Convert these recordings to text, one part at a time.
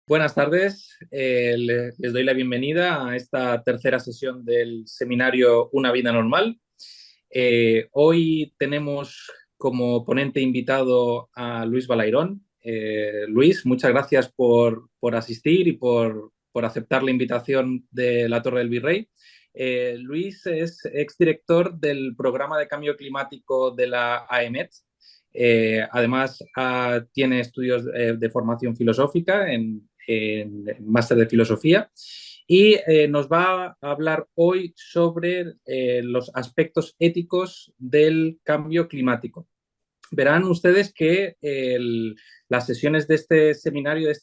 Buenas tardes, les doy la bienvenida a esta tercera sesión del seminario Una vida normal. Hoy tenemos como ponente invitado a Luis Balairón. Luis, muchas gracias por asistir y por aceptar la invitación de la Torre del Virrey. Luis es exdirector del programa de cambio climático de la AEMET. Además, tiene estudios de formación filosófica en máster de filosofía y nos va a hablar hoy sobre los aspectos éticos del cambio climático. Verán ustedes que las sesiones de este seminario, de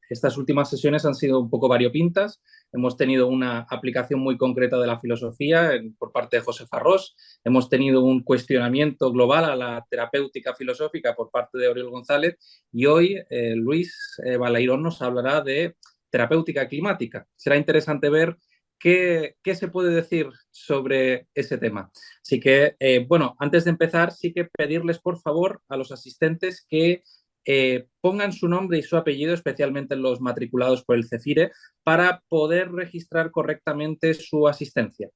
estas últimas sesiones han sido un poco variopintas. Hemos tenido una aplicación muy concreta de la filosofía por parte de José Farrós. Hemos tenido un cuestionamiento global a la terapéutica filosófica por parte de Oriol González. Y hoy Luis Balairón nos hablará de terapéutica climática. Será interesante ver qué se puede decir sobre ese tema. Así que, bueno, antes de empezar, sí que pedirles, por favor, a los asistentes que pongan su nombre y su apellido, especialmente los matriculados por el CEFIRE, para poder registrar correctamente su asistencia.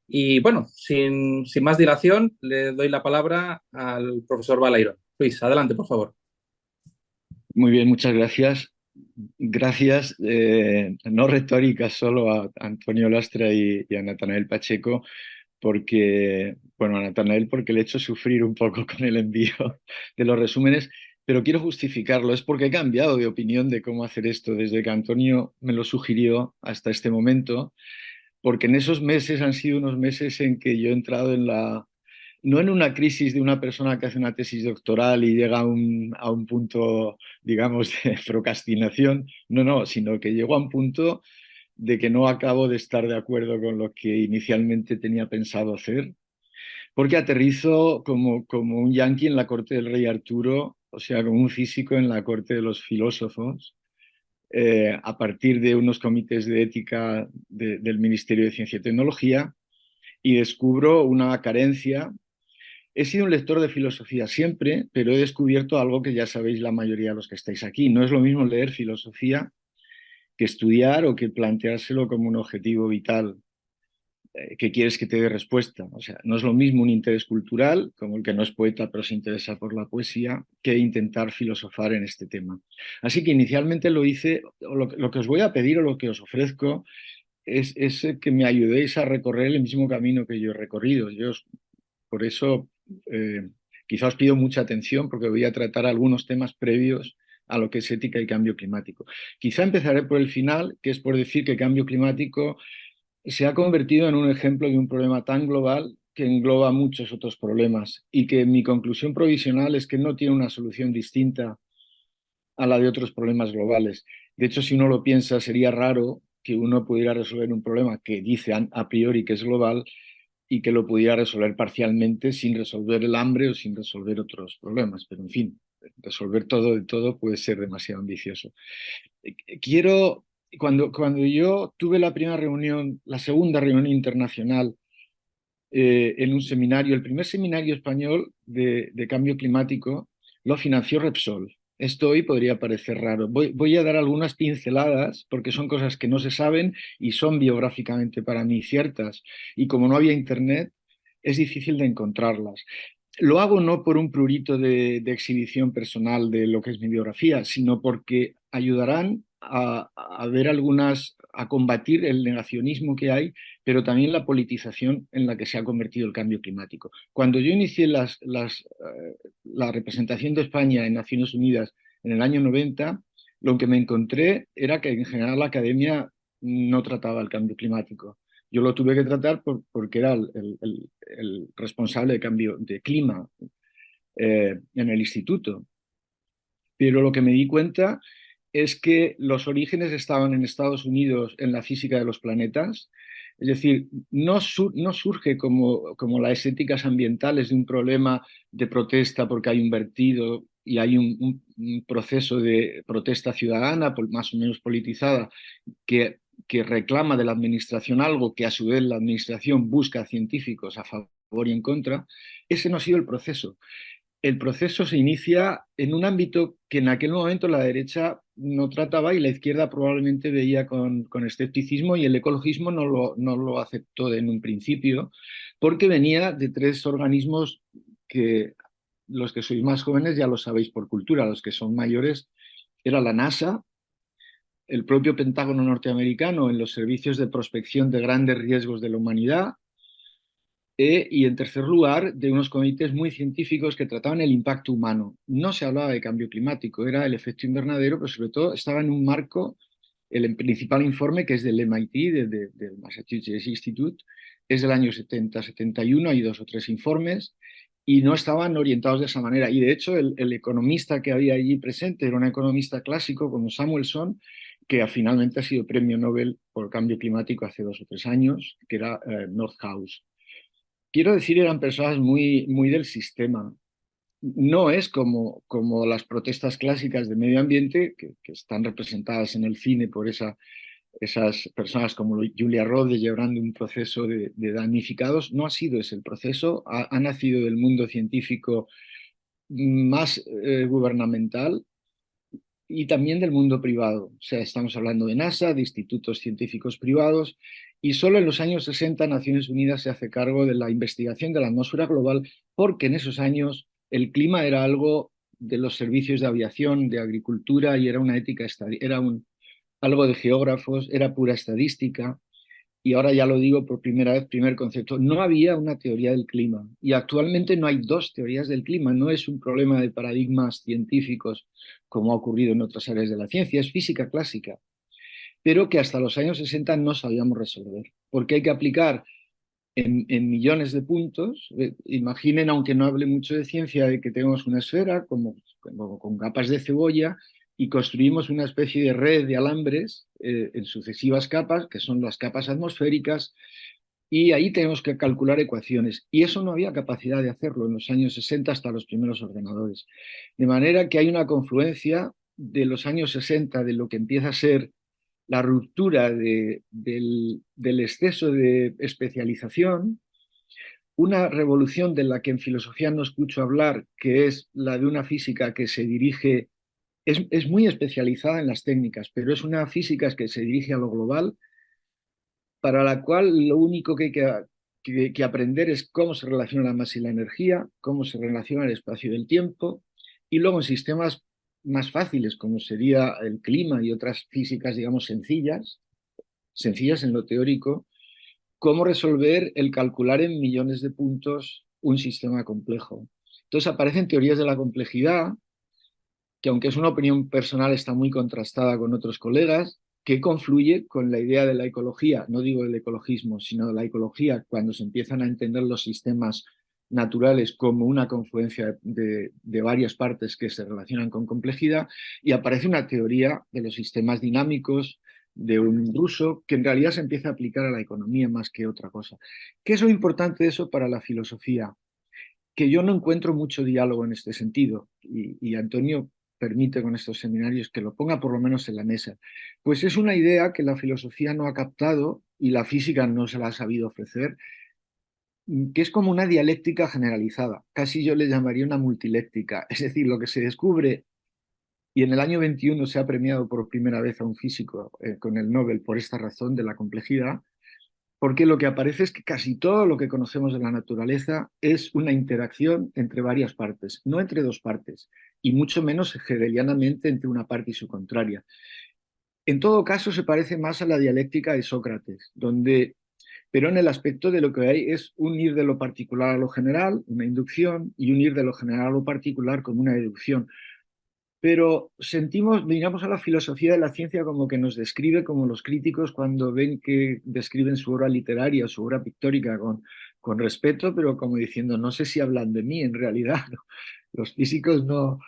Y bueno, sin más dilación, le doy la palabra al profesor Balairón. Luis, adelante, por favor. Muy bien, muchas gracias. Gracias, no retóricas solo a Antonio Lastra y a Natanael Pacheco, porque, bueno, a Natanael porque le he hecho sufrir un poco con el envío de los resúmenes, pero quiero justificarlo. Es porque he cambiado de opinión de cómo hacer esto desde que Antonio me lo sugirió hasta este momento, porque en esos meses han sido unos meses en que yo he entrado en no en una crisis de una persona que hace una tesis doctoral y llega a un punto, digamos, de procrastinación, no, sino que llego a un punto de que no acabo de estar de acuerdo con lo que inicialmente tenía pensado hacer, porque aterrizo como un yanqui en la corte del rey Arturo, o sea, como un físico en la corte de los filósofos, a partir de unos comités de ética del Ministerio de Ciencia y Tecnología, y descubro una carencia. He sido un lector de filosofía siempre, pero he descubierto algo que ya sabéis la mayoría de los que estáis aquí. No es lo mismo leer filosofía que estudiar o que planteárselo como un objetivo vital que quieres que te dé respuesta. O sea, no es lo mismo un interés cultural, como el que no es poeta pero se interesa por la poesía, que intentar filosofar en este tema. Así que inicialmente lo hice, lo que os voy a pedir o lo que os ofrezco es que me ayudéis a recorrer el mismo camino que yo he recorrido. Por eso, quizá os pido mucha atención porque voy a tratar algunos temas previos a lo que es ética y cambio climático. Quizá empezaré por el final, que es por decir que cambio climático se ha convertido en un ejemplo de un problema tan global que engloba muchos otros problemas y que mi conclusión provisional es que no tiene una solución distinta a la de otros problemas globales. De hecho, si uno lo piensa, sería raro que uno pudiera resolver un problema que dice a priori que es global y que lo pudiera resolver parcialmente sin resolver el hambre o sin resolver otros problemas. Pero, en fin, resolver todo de todo puede ser demasiado ambicioso. Quiero, cuando yo tuve la primera reunión, la segunda reunión internacional en un seminario, el primer seminario español de cambio climático, lo financió Repsol. Esto hoy podría parecer raro. Voy a dar algunas pinceladas porque son cosas que no se saben y son biográficamente para mí ciertas. Y como no había internet, es difícil de encontrarlas. Lo hago no por un prurito de exhibición personal de lo que es mi biografía, sino porque ayudarán a ver a combatir el negacionismo que hay, pero también la politización en la que se ha convertido el cambio climático. Cuando yo inicié la representación de España en Naciones Unidas en el año 90, lo que me encontré era que en general la academia no trataba el cambio climático. Yo lo tuve que tratar porque era el responsable de cambio de clima en el instituto. Pero lo que me di cuenta es que los orígenes estaban en Estados Unidos en la física de los planetas. Es decir, no surge como las éticas ambientales de un problema de protesta porque hay un vertido y hay un proceso de protesta ciudadana, más o menos politizada, que reclama de la administración algo que a su vez la administración busca a científicos a favor y en contra. Ese no ha sido el proceso. El proceso se inicia en un ámbito que en aquel momento la derecha no trataba y la izquierda probablemente veía con escepticismo y el ecologismo no lo aceptó en un principio porque venía de tres organismos que los que sois más jóvenes ya lo sabéis por cultura, los que son mayores era la NASA, el propio Pentágono norteamericano en los servicios de prospección de grandes riesgos de la humanidad y en tercer lugar de unos comités muy científicos que trataban el impacto humano. No se hablaba de cambio climático, era el efecto invernadero, pero sobre todo estaba en un marco, el principal informe que es del MIT, del Massachusetts Institute, es del año 70-71, hay dos o tres informes y no estaban orientados de esa manera. Y de hecho el economista que había allí presente era un economista clásico como Samuelson, que finalmente ha sido premio Nobel por cambio climático hace 2 o 3 años, que era Nordhaus. Quiero decir, eran personas muy del sistema. No es como las protestas clásicas de medio ambiente, que están representadas en el cine por esas personas como Julia Roth llevando un proceso de damnificados. No ha sido ese el proceso, ha nacido del mundo científico más gubernamental y también del mundo privado. O sea, estamos hablando de NASA, de institutos científicos privados, y solo en los años 60 Naciones Unidas se hace cargo de la investigación de la atmósfera global, porque en esos años el clima era algo de los servicios de aviación, de agricultura, y era una ética, algo de geógrafos, era pura estadística, y ahora ya lo digo por primera vez, primer concepto, no había una teoría del clima y actualmente no hay dos teorías del clima, no es un problema de paradigmas científicos como ha ocurrido en otras áreas de la ciencia, es física clásica, pero que hasta los años 60 no sabíamos resolver, porque hay que aplicar en millones de puntos. Imaginen, aunque no hable mucho de ciencia, de que tenemos una esfera como con capas de cebolla y construimos una especie de red de alambres en sucesivas capas, que son las capas atmosféricas, y ahí tenemos que calcular ecuaciones. Y eso no había capacidad de hacerlo en los años 60 hasta los primeros ordenadores. De manera que hay una confluencia de los años 60, de lo que empieza a ser la ruptura del exceso de especialización, una revolución de la que en filosofía no escucho hablar, que es la de una física que se dirige, es muy especializada en las técnicas, pero es una física que se dirige a lo global, para la cual lo único que hay que aprender es cómo se relaciona la masa y la energía, cómo se relaciona el espacio y el tiempo, y luego en sistemas más fáciles, como sería el clima y otras físicas, digamos, sencillas en lo teórico, cómo resolver el calcular en millones de puntos un sistema complejo. Entonces aparecen teorías de la complejidad, que aunque es una opinión personal está muy contrastada con otros colegas, que confluye con la idea de la ecología, no digo del ecologismo, sino de la ecología, cuando se empiezan a entender los sistemas naturales como una confluencia de varias partes que se relacionan con complejidad, y aparece una teoría de los sistemas dinámicos de un ruso que en realidad se empieza a aplicar a la economía más que otra cosa. ¿Qué es lo importante de eso para la filosofía? Que yo no encuentro mucho diálogo en este sentido, y Antonio permite con estos seminarios que lo ponga por lo menos en la mesa. Pues es una idea que la filosofía no ha captado y la física no se la ha sabido ofrecer, que es como una dialéctica generalizada, casi yo le llamaría una multiléctica, es decir, lo que se descubre, y en el año 21 se ha premiado por primera vez a un físico con el Nobel por esta razón de la complejidad, porque lo que aparece es que casi todo lo que conocemos de la naturaleza es una interacción entre varias partes, no entre dos partes, y mucho menos hegelianamente entre una parte y su contraria. En todo caso, se parece más a la dialéctica de Sócrates, pero en el aspecto de lo que hay es un ir de lo particular a lo general, una inducción, y un ir de lo general a lo particular como una deducción. Pero miramos a la filosofía de la ciencia como que nos describe como los críticos cuando ven que describen su obra literaria, su obra pictórica con respeto, pero como diciendo, no sé si hablan de mí en realidad. ¿No? Los físicos no...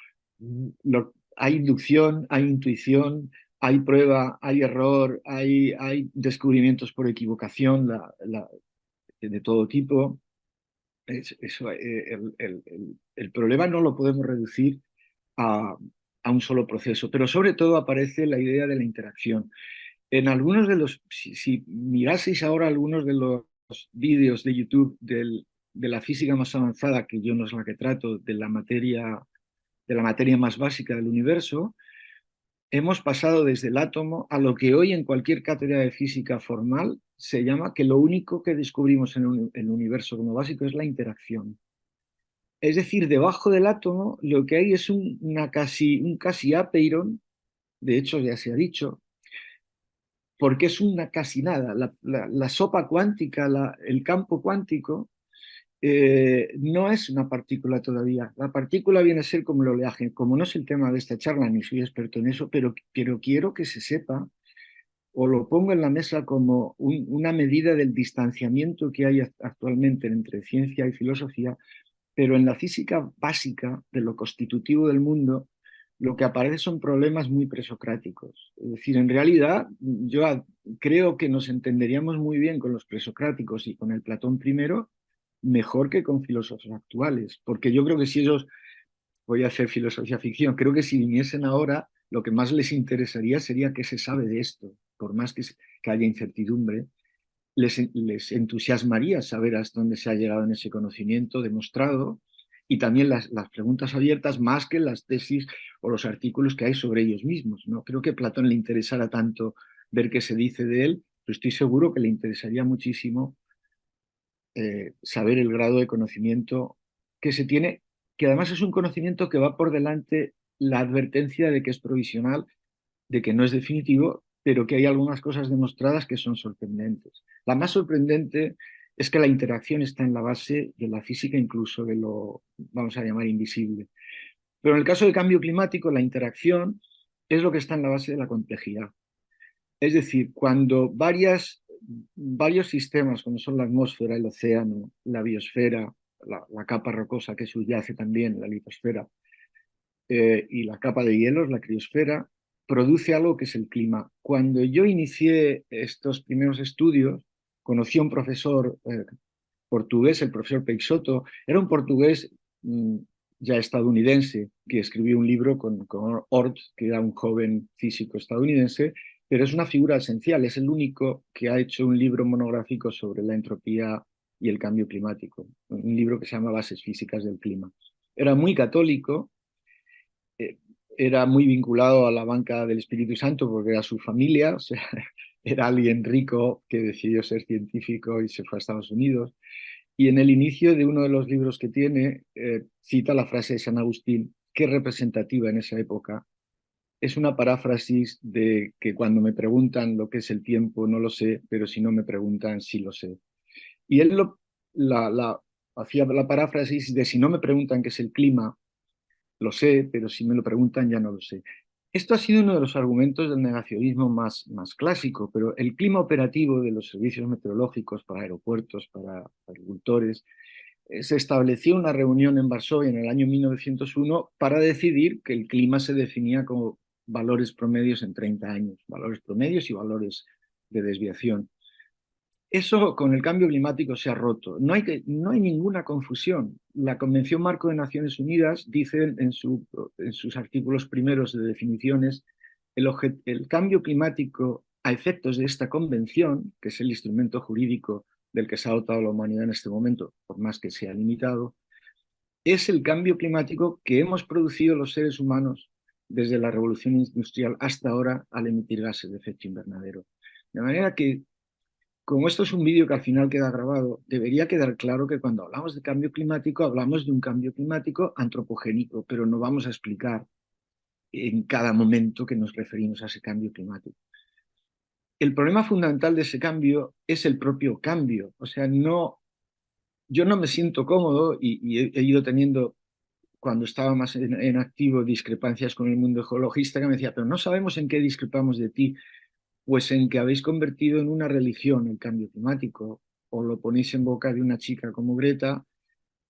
hay inducción, hay intuición, hay prueba, hay error, hay descubrimientos por equivocación de todo tipo. El problema no lo podemos reducir a, a un solo proceso, pero sobre todo aparece la idea de la interacción. En algunos de los, si miraseis ahora algunos de los vídeos de YouTube de la física más avanzada, que yo no es la que trato, de la materia más básica del universo, hemos pasado desde el átomo a lo que hoy en cualquier cátedra de física formal se llama que lo único que descubrimos en el universo como básico es la interacción. Es decir, debajo del átomo lo que hay es un casi apeiron, de hecho ya se ha dicho, porque es una casi nada. La sopa cuántica, el campo cuántico, no es una partícula todavía. La partícula viene a ser como el oleaje. Como no es el tema de esta charla, ni soy experto en eso, pero quiero que se sepa, o lo pongo en la mesa como una medida del distanciamiento que hay actualmente entre ciencia y filosofía, pero en la física básica de lo constitutivo del mundo, lo que aparece son problemas muy presocráticos. Es decir, en realidad, creo que nos entenderíamos muy bien con los presocráticos y con el Platón primero, mejor que con filósofos actuales, porque yo creo que si ellos, voy a hacer filosofía ficción, creo que si viniesen ahora, lo que más les interesaría sería qué se sabe de esto, por más que haya incertidumbre, les entusiasmaría saber hasta dónde se ha llegado en ese conocimiento demostrado y también las preguntas abiertas más que las tesis o los artículos que hay sobre ellos mismos. ¿No? Creo que a Platón le interesara tanto ver qué se dice de él, pero estoy seguro que le interesaría muchísimo saber el grado de conocimiento que se tiene, que además es un conocimiento que va por delante la advertencia de que es provisional, de que no es definitivo, pero que hay algunas cosas demostradas que son sorprendentes. La más sorprendente es que la interacción está en la base de la física, incluso de lo, vamos a llamar, invisible. Pero en el caso del cambio climático, la interacción es lo que está en la base de la complejidad. Es decir, cuando varios sistemas, como son la atmósfera, el océano, la biosfera, la capa rocosa que subyace también, la litosfera, y la capa de hielos, la criosfera, produce algo que es el clima. Cuando yo inicié estos primeros estudios, conocí a un profesor portugués, el profesor Peixoto, era un portugués ya estadounidense, que escribió un libro con Oort, que era un joven físico estadounidense, pero es una figura esencial, es el único que ha hecho un libro monográfico sobre la entropía y el cambio climático, un libro que se llama Bases físicas del clima. Era muy católico, eh, era muy vinculado a la banca del Espíritu Santo porque era su familia, o sea, era alguien rico que decidió ser científico y se fue a Estados Unidos. Y en el inicio de uno de los libros que tiene, cita la frase de San Agustín, que es representativa en esa época. Es una paráfrasis de que cuando me preguntan lo que es el tiempo, no lo sé, pero si no me preguntan, sí lo sé. Y él hacía la paráfrasis de si no me preguntan qué es el clima, lo sé, pero si me lo preguntan ya no lo sé. Esto ha sido uno de los argumentos del negacionismo más clásico, pero el clima operativo de los servicios meteorológicos para aeropuertos, para agricultores, se estableció una reunión en Varsovia en el año 1901 para decidir que el clima se definía como valores promedios en 30 años, valores promedios y valores de desviación. Eso con el cambio climático se ha roto. No hay ninguna confusión. La Convención Marco de Naciones Unidas dice en sus artículos primeros de definiciones el cambio climático a efectos de esta convención, que es el instrumento jurídico del que se ha dotado la humanidad en este momento, por más que sea limitado, es el cambio climático que hemos producido los seres humanos desde la revolución industrial hasta ahora al emitir gases de efecto invernadero. De manera que como esto es un vídeo que al final queda grabado, debería quedar claro que cuando hablamos de cambio climático, hablamos de un cambio climático antropogénico, pero no vamos a explicar en cada momento que nos referimos a ese cambio climático. El problema fundamental de ese cambio es el propio cambio. O sea, yo no me siento cómodo y he ido teniendo, cuando estaba más en activo, discrepancias con el mundo ecologista que me decía, pero no sabemos en qué discrepamos de ti. Pues en que habéis convertido en una religión el cambio climático, o lo ponéis en boca de una chica como Greta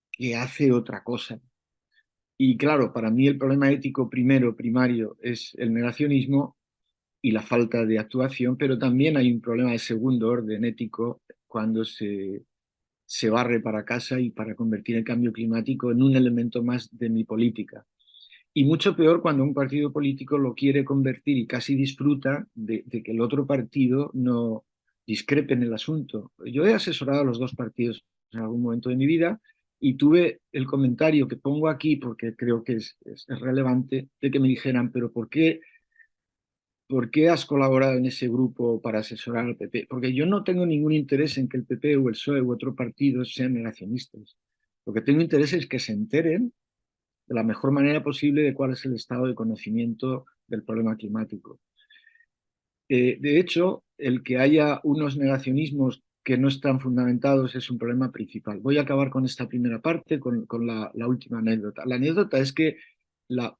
que hace otra cosa. Y claro, para mí el problema ético primario, es el negacionismo y la falta de actuación, pero también hay un problema de segundo orden ético cuando se barre para casa y para convertir el cambio climático en un elemento más de mi política. Y mucho peor cuando un partido político lo quiere convertir y casi disfruta de que el otro partido no discrepe en el asunto. Yo he asesorado a los dos partidos en algún momento de mi vida y tuve el comentario que pongo aquí porque creo que es relevante de que me dijeran, pero ¿por qué ¿por qué has colaborado en ese grupo para asesorar al PP? Porque yo no tengo ningún interés en que el PP o el PSOE u otro partido sean negacionistas. Lo que tengo interés es que se enteren de la mejor manera posible de cuál es el estado de conocimiento del problema climático. De hecho, el que haya unos negacionismos que no están fundamentados es un problema principal. Voy a acabar con esta primera parte, con la última anécdota. La anécdota es que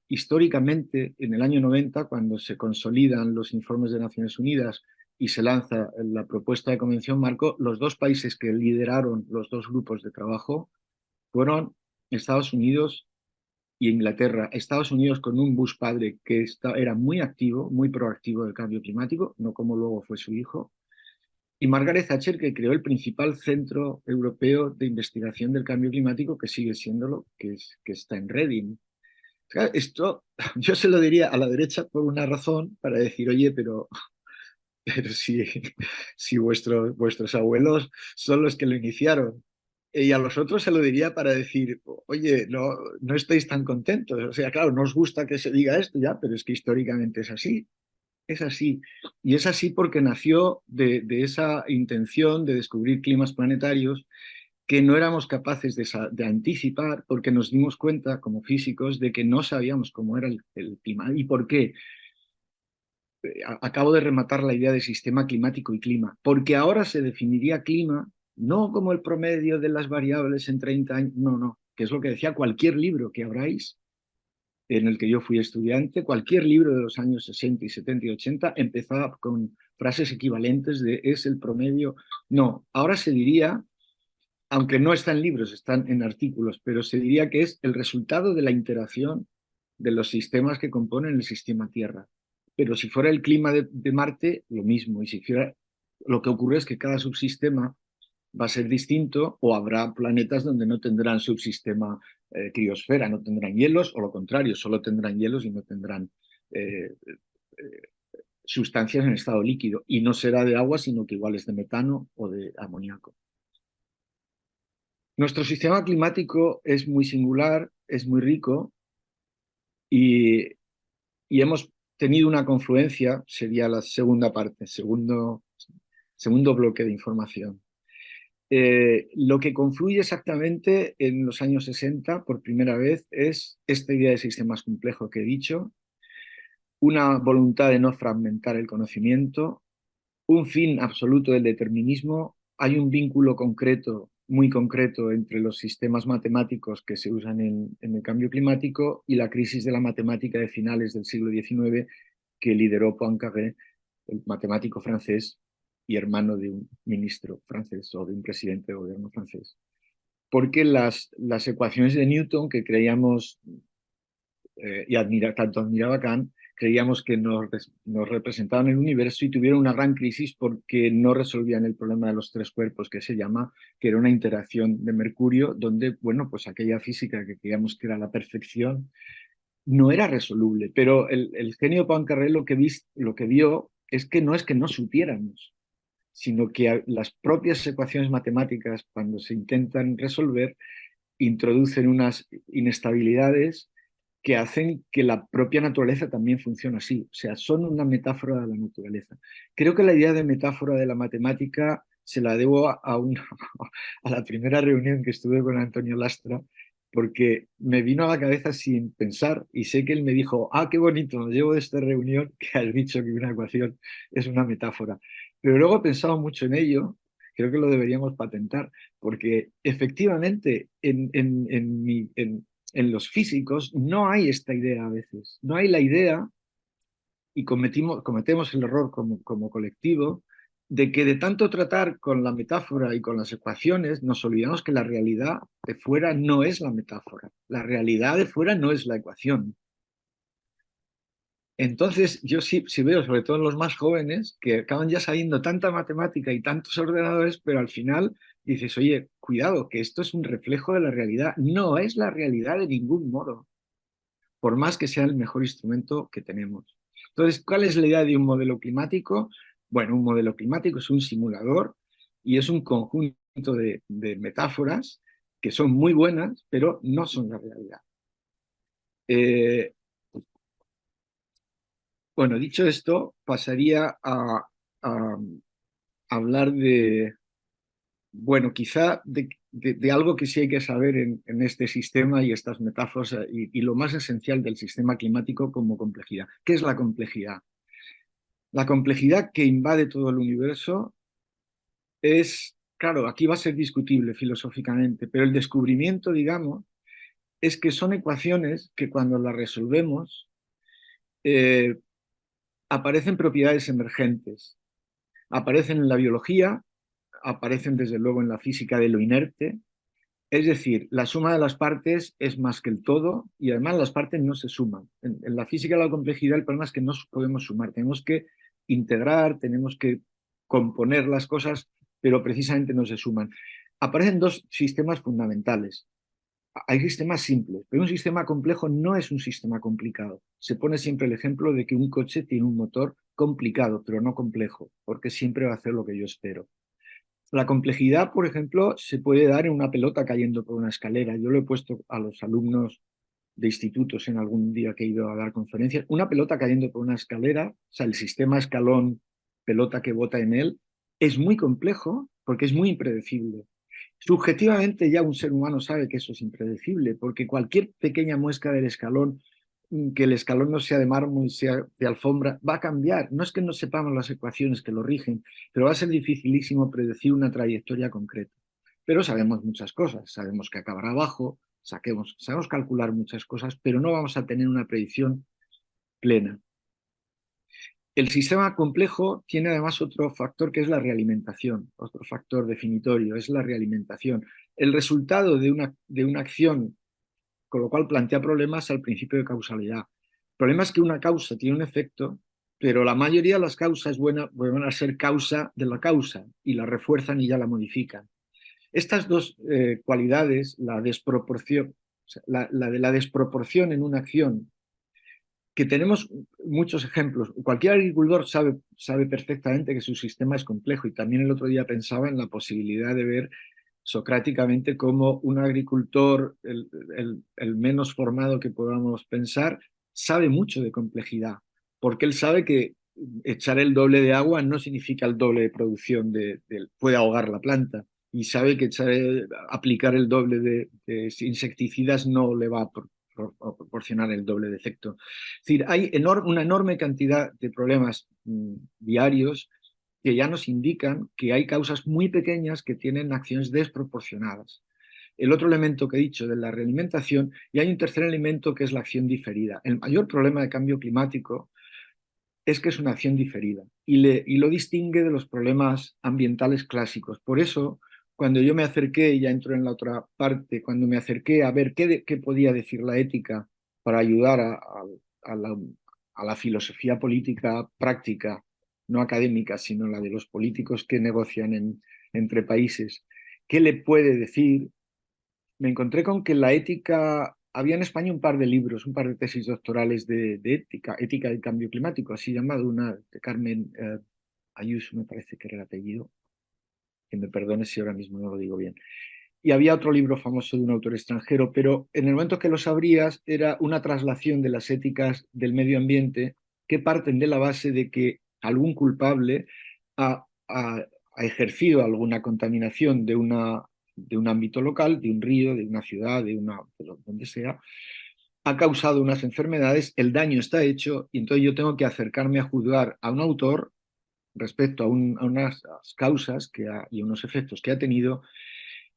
históricamente, en el año 90, cuando se consolidan los informes de Naciones Unidas y se lanza la propuesta de Convención Marco, los dos países que lideraron los dos grupos de trabajo fueron Estados Unidos y Inglaterra. Estados Unidos con un Bush padre que era muy activo, muy proactivo del cambio climático, no como luego fue su hijo, y Margaret Thatcher, que creó el principal centro europeo de investigación del cambio climático, que sigue siéndolo, que está en Reading. Claro, esto yo se lo diría a la derecha por una razón, para decir, oye, pero si vuestros abuelos son los que lo iniciaron. Y a los otros se lo diría para decir, oye, no estáis tan contentos. O sea, claro, no os gusta que se diga esto ya, pero es que históricamente es así. Es así. Y es así porque nació de esa intención de descubrir climas planetarios que no éramos capaces de anticipar porque nos dimos cuenta como físicos de que no sabíamos cómo era el clima. ¿Y por qué? Acabo de rematar la idea de sistema climático y clima, porque ahora se definiría clima no como el promedio de las variables en 30 años, no, que es lo que decía cualquier libro que abráis, en el que yo fui estudiante, cualquier libro de los años 60 y 70 y 80 empezaba con frases equivalentes de es el promedio. No, ahora se diría, aunque no está en libros, están en artículos, pero se diría que es el resultado de la interacción de los sistemas que componen el sistema Tierra. Pero si fuera el clima de Marte, lo mismo. Y si fuera, lo que ocurre es que cada subsistema va a ser distinto o habrá planetas donde no tendrán subsistema criosfera, no tendrán hielos, o lo contrario, solo tendrán hielos y no tendrán eh, eh, sustancias en estado líquido. Y no será de agua, sino que igual es de metano o de amoníaco. Nuestro sistema climático es muy singular, es muy rico y, y hemos tenido una confluencia, sería la segunda parte, segundo bloque de información. Lo que confluye exactamente en los años 60 por primera vez es esta idea de sistemas complejos que he dicho, una voluntad de no fragmentar el conocimiento, un fin absoluto del determinismo. Hay un vínculo concreto, muy concreto, entre los sistemas matemáticos que se usan en el cambio climático y la crisis de la matemática de finales del siglo XIX que lideró Poincaré, el matemático francés y hermano de un ministro francés o de un presidente de gobierno francés. Porque las ecuaciones de Newton que creíamos tanto admiraba Kant, creíamos que nos representaban el universo y tuvieron una gran crisis porque no resolvían el problema de los tres cuerpos, que se llama, que era una interacción de Mercurio, donde, bueno, pues aquella física que creíamos que era la perfección no era resoluble. Pero el genio Poincaré lo que vio es que no supiéramos, sino que las propias ecuaciones matemáticas, cuando se intentan resolver, introducen unas inestabilidades que hacen que la propia naturaleza también funcione así. O sea, son una metáfora de la naturaleza. Creo que la idea de metáfora de la matemática se la debo a la primera reunión que estuve con Antonio Lastra, porque me vino a la cabeza sin pensar y sé que él me dijo, ah, qué bonito, me llevo de esta reunión que has dicho que una ecuación es una metáfora. Pero luego he pensado mucho en ello, creo que lo deberíamos patentar, porque efectivamente en los físicos no hay esta idea a veces. No hay la idea, y cometemos el error como colectivo, de que de tanto tratar con la metáfora y con las ecuaciones, nos olvidamos que la realidad de fuera no es la metáfora. La realidad de fuera no es la ecuación. Entonces, yo sí veo, sobre todo en los más jóvenes, que acaban ya sabiendo tanta matemática y tantos ordenadores, pero al final dices, oye, cuidado, que esto es un reflejo de la realidad. No es la realidad de ningún modo, por más que sea el mejor instrumento que tenemos. Entonces, ¿cuál es la idea de un modelo climático? Bueno, un modelo climático es un simulador y es un conjunto de metáforas que son muy buenas, pero no son la realidad. Eh, Bueno, dicho esto, pasaría a hablar de, bueno, quizá de algo que sí hay que saber en este sistema y estas metáforas y lo más esencial del sistema climático como complejidad. ¿Qué es la complejidad? La complejidad que invade todo el universo es, claro, aquí va a ser discutible filosóficamente, pero el descubrimiento, digamos, es que son ecuaciones que cuando las resolvemos eh, aparecen propiedades emergentes. Aparecen en la biología, aparecen desde luego en la física de lo inerte. Es decir, la suma de las partes es más que el todo y además las partes no se suman. En la física de la complejidad el problema es que no podemos sumar, tenemos que integrar, tenemos que componer las cosas, pero precisamente no se suman. Aparecen dos sistemas fundamentales. Hay sistemas simples, pero un sistema complejo no es un sistema complicado. Se pone siempre el ejemplo de que un coche tiene un motor complicado, pero no complejo, porque siempre va a hacer lo que yo espero. La complejidad, por ejemplo, se puede dar en una pelota cayendo por una escalera. Yo lo he puesto a los alumnos de institutos en algún día que he ido a dar conferencias. Una pelota cayendo por una escalera, o sea, el sistema escalón, pelota que bota en él, es muy complejo porque es muy impredecible. Subjetivamente ya un ser humano sabe que eso es impredecible, porque cualquier pequeña muesca del escalón, que el escalón no sea de mármol, sea de alfombra, va a cambiar. No es que no sepamos las ecuaciones que lo rigen, pero va a ser dificilísimo predecir una trayectoria concreta. Pero sabemos muchas cosas, sabemos que acabará abajo, sabemos calcular muchas cosas, pero no vamos a tener una predicción plena. El sistema complejo tiene además otro factor que es la realimentación, otro factor definitorio, es la realimentación. El resultado de una acción, con lo cual plantea problemas al principio de causalidad. El problema es que una causa tiene un efecto, pero la mayoría de las causas buenas van a ser causa de la causa y la refuerzan y ya la modifican. Estas dos cualidades, la desproporción, o sea, la de la desproporción en una acción que tenemos muchos ejemplos. Cualquier agricultor sabe perfectamente que su sistema es complejo y también el otro día pensaba en la posibilidad de ver socráticamente cómo un agricultor, el menos formado que podamos pensar, sabe mucho de complejidad, porque él sabe que echar el doble de agua no significa el doble de producción, puede ahogar la planta, y sabe que aplicar el doble de insecticidas no le va a proporcionar el doble de efecto. Es decir, hay una enorme cantidad de problemas diarios que ya nos indican que hay causas muy pequeñas que tienen acciones desproporcionadas. El otro elemento que he dicho de la realimentación, y hay un tercer elemento que es la acción diferida. El mayor problema de cambio climático es que es una acción diferida y lo distingue de los problemas ambientales clásicos. Por eso, cuando yo me acerqué, y ya entro en la otra parte, cuando me acerqué a ver qué podía decir la ética para ayudar a la filosofía política práctica, no académica, sino la de los políticos que negocian entre países, ¿qué le puede decir? Me encontré con que la ética, había en España un par de libros, un par de tesis doctorales de ética, ética del cambio climático, así llamado, una de Carmen Ayuso, me parece que era el apellido, que me perdone si ahora mismo no lo digo bien. Y había otro libro famoso de un autor extranjero, pero en el momento que lo sabrías era una traslación de las éticas del medio ambiente que parten de la base de que algún culpable ha ejercido alguna contaminación de un ámbito local, de un río, de una ciudad, donde sea, ha causado unas enfermedades, el daño está hecho y entonces yo tengo que acercarme a juzgar a un autor respecto a unas causas y unos efectos que ha tenido,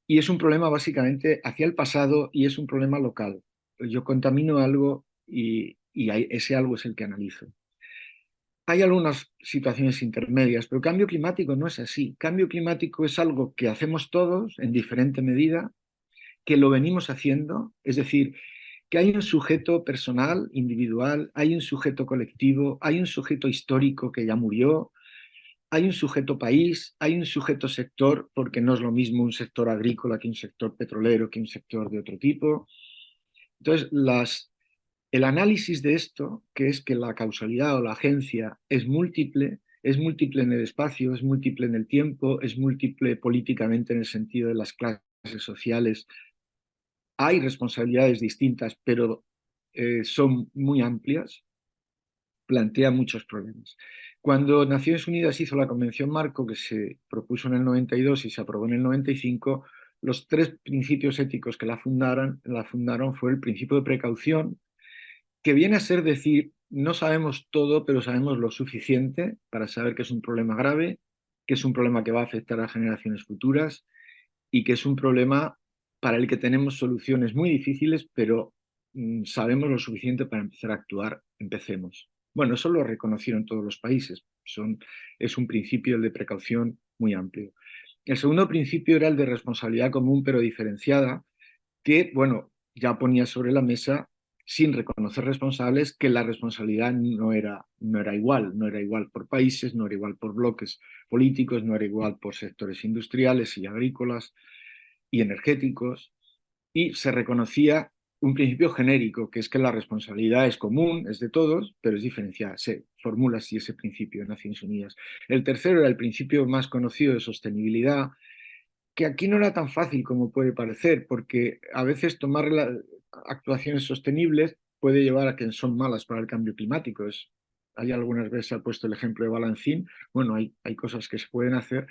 y es un problema básicamente hacia el pasado y es un problema local. Yo contamino algo y ese algo es el que analizo. Hay algunas situaciones intermedias, pero cambio climático no es así. Cambio climático es algo que hacemos todos en diferente medida, que lo venimos haciendo, es decir, que hay un sujeto personal, individual, hay un sujeto colectivo, hay un sujeto histórico que ya murió, hay un sujeto país, hay un sujeto sector, porque no es lo mismo un sector agrícola que un sector petrolero, que un sector de otro tipo. Entonces, el análisis de esto, que es que la causalidad o la agencia es múltiple en el espacio, es múltiple en el tiempo, es múltiple políticamente en el sentido de las clases sociales. Hay responsabilidades distintas, pero son muy amplias. plantea muchos problemas. Cuando Naciones Unidas hizo la Convención Marco, que se propuso en el 92 y se aprobó en el 95, los tres principios éticos que la fundaron fue el principio de precaución, que viene a ser decir, no sabemos todo, pero sabemos lo suficiente para saber que es un problema grave, que es un problema que va a afectar a generaciones futuras y que es un problema para el que tenemos soluciones muy difíciles, pero sabemos lo suficiente para empezar a actuar, empecemos. Bueno, eso lo reconocieron todos los países. Es un principio, el de precaución, muy amplio. El segundo principio era el de responsabilidad común, pero diferenciada, que, bueno, ya ponía sobre la mesa, sin reconocer responsables, que la responsabilidad no era igual. No era igual por países, no era igual por bloques políticos, no era igual por sectores industriales y agrícolas y energéticos, y se reconocía un principio genérico, que es que la responsabilidad es común, es de todos, pero es diferenciada. Se formula así ese principio en Naciones Unidas. El tercero era el principio más conocido de sostenibilidad, que aquí no era tan fácil como puede parecer, porque a veces tomar actuaciones sostenibles puede llevar a que son malas para el cambio climático. Hay algunas veces, se ha puesto el ejemplo de Balancín. Bueno, hay cosas que se pueden hacer.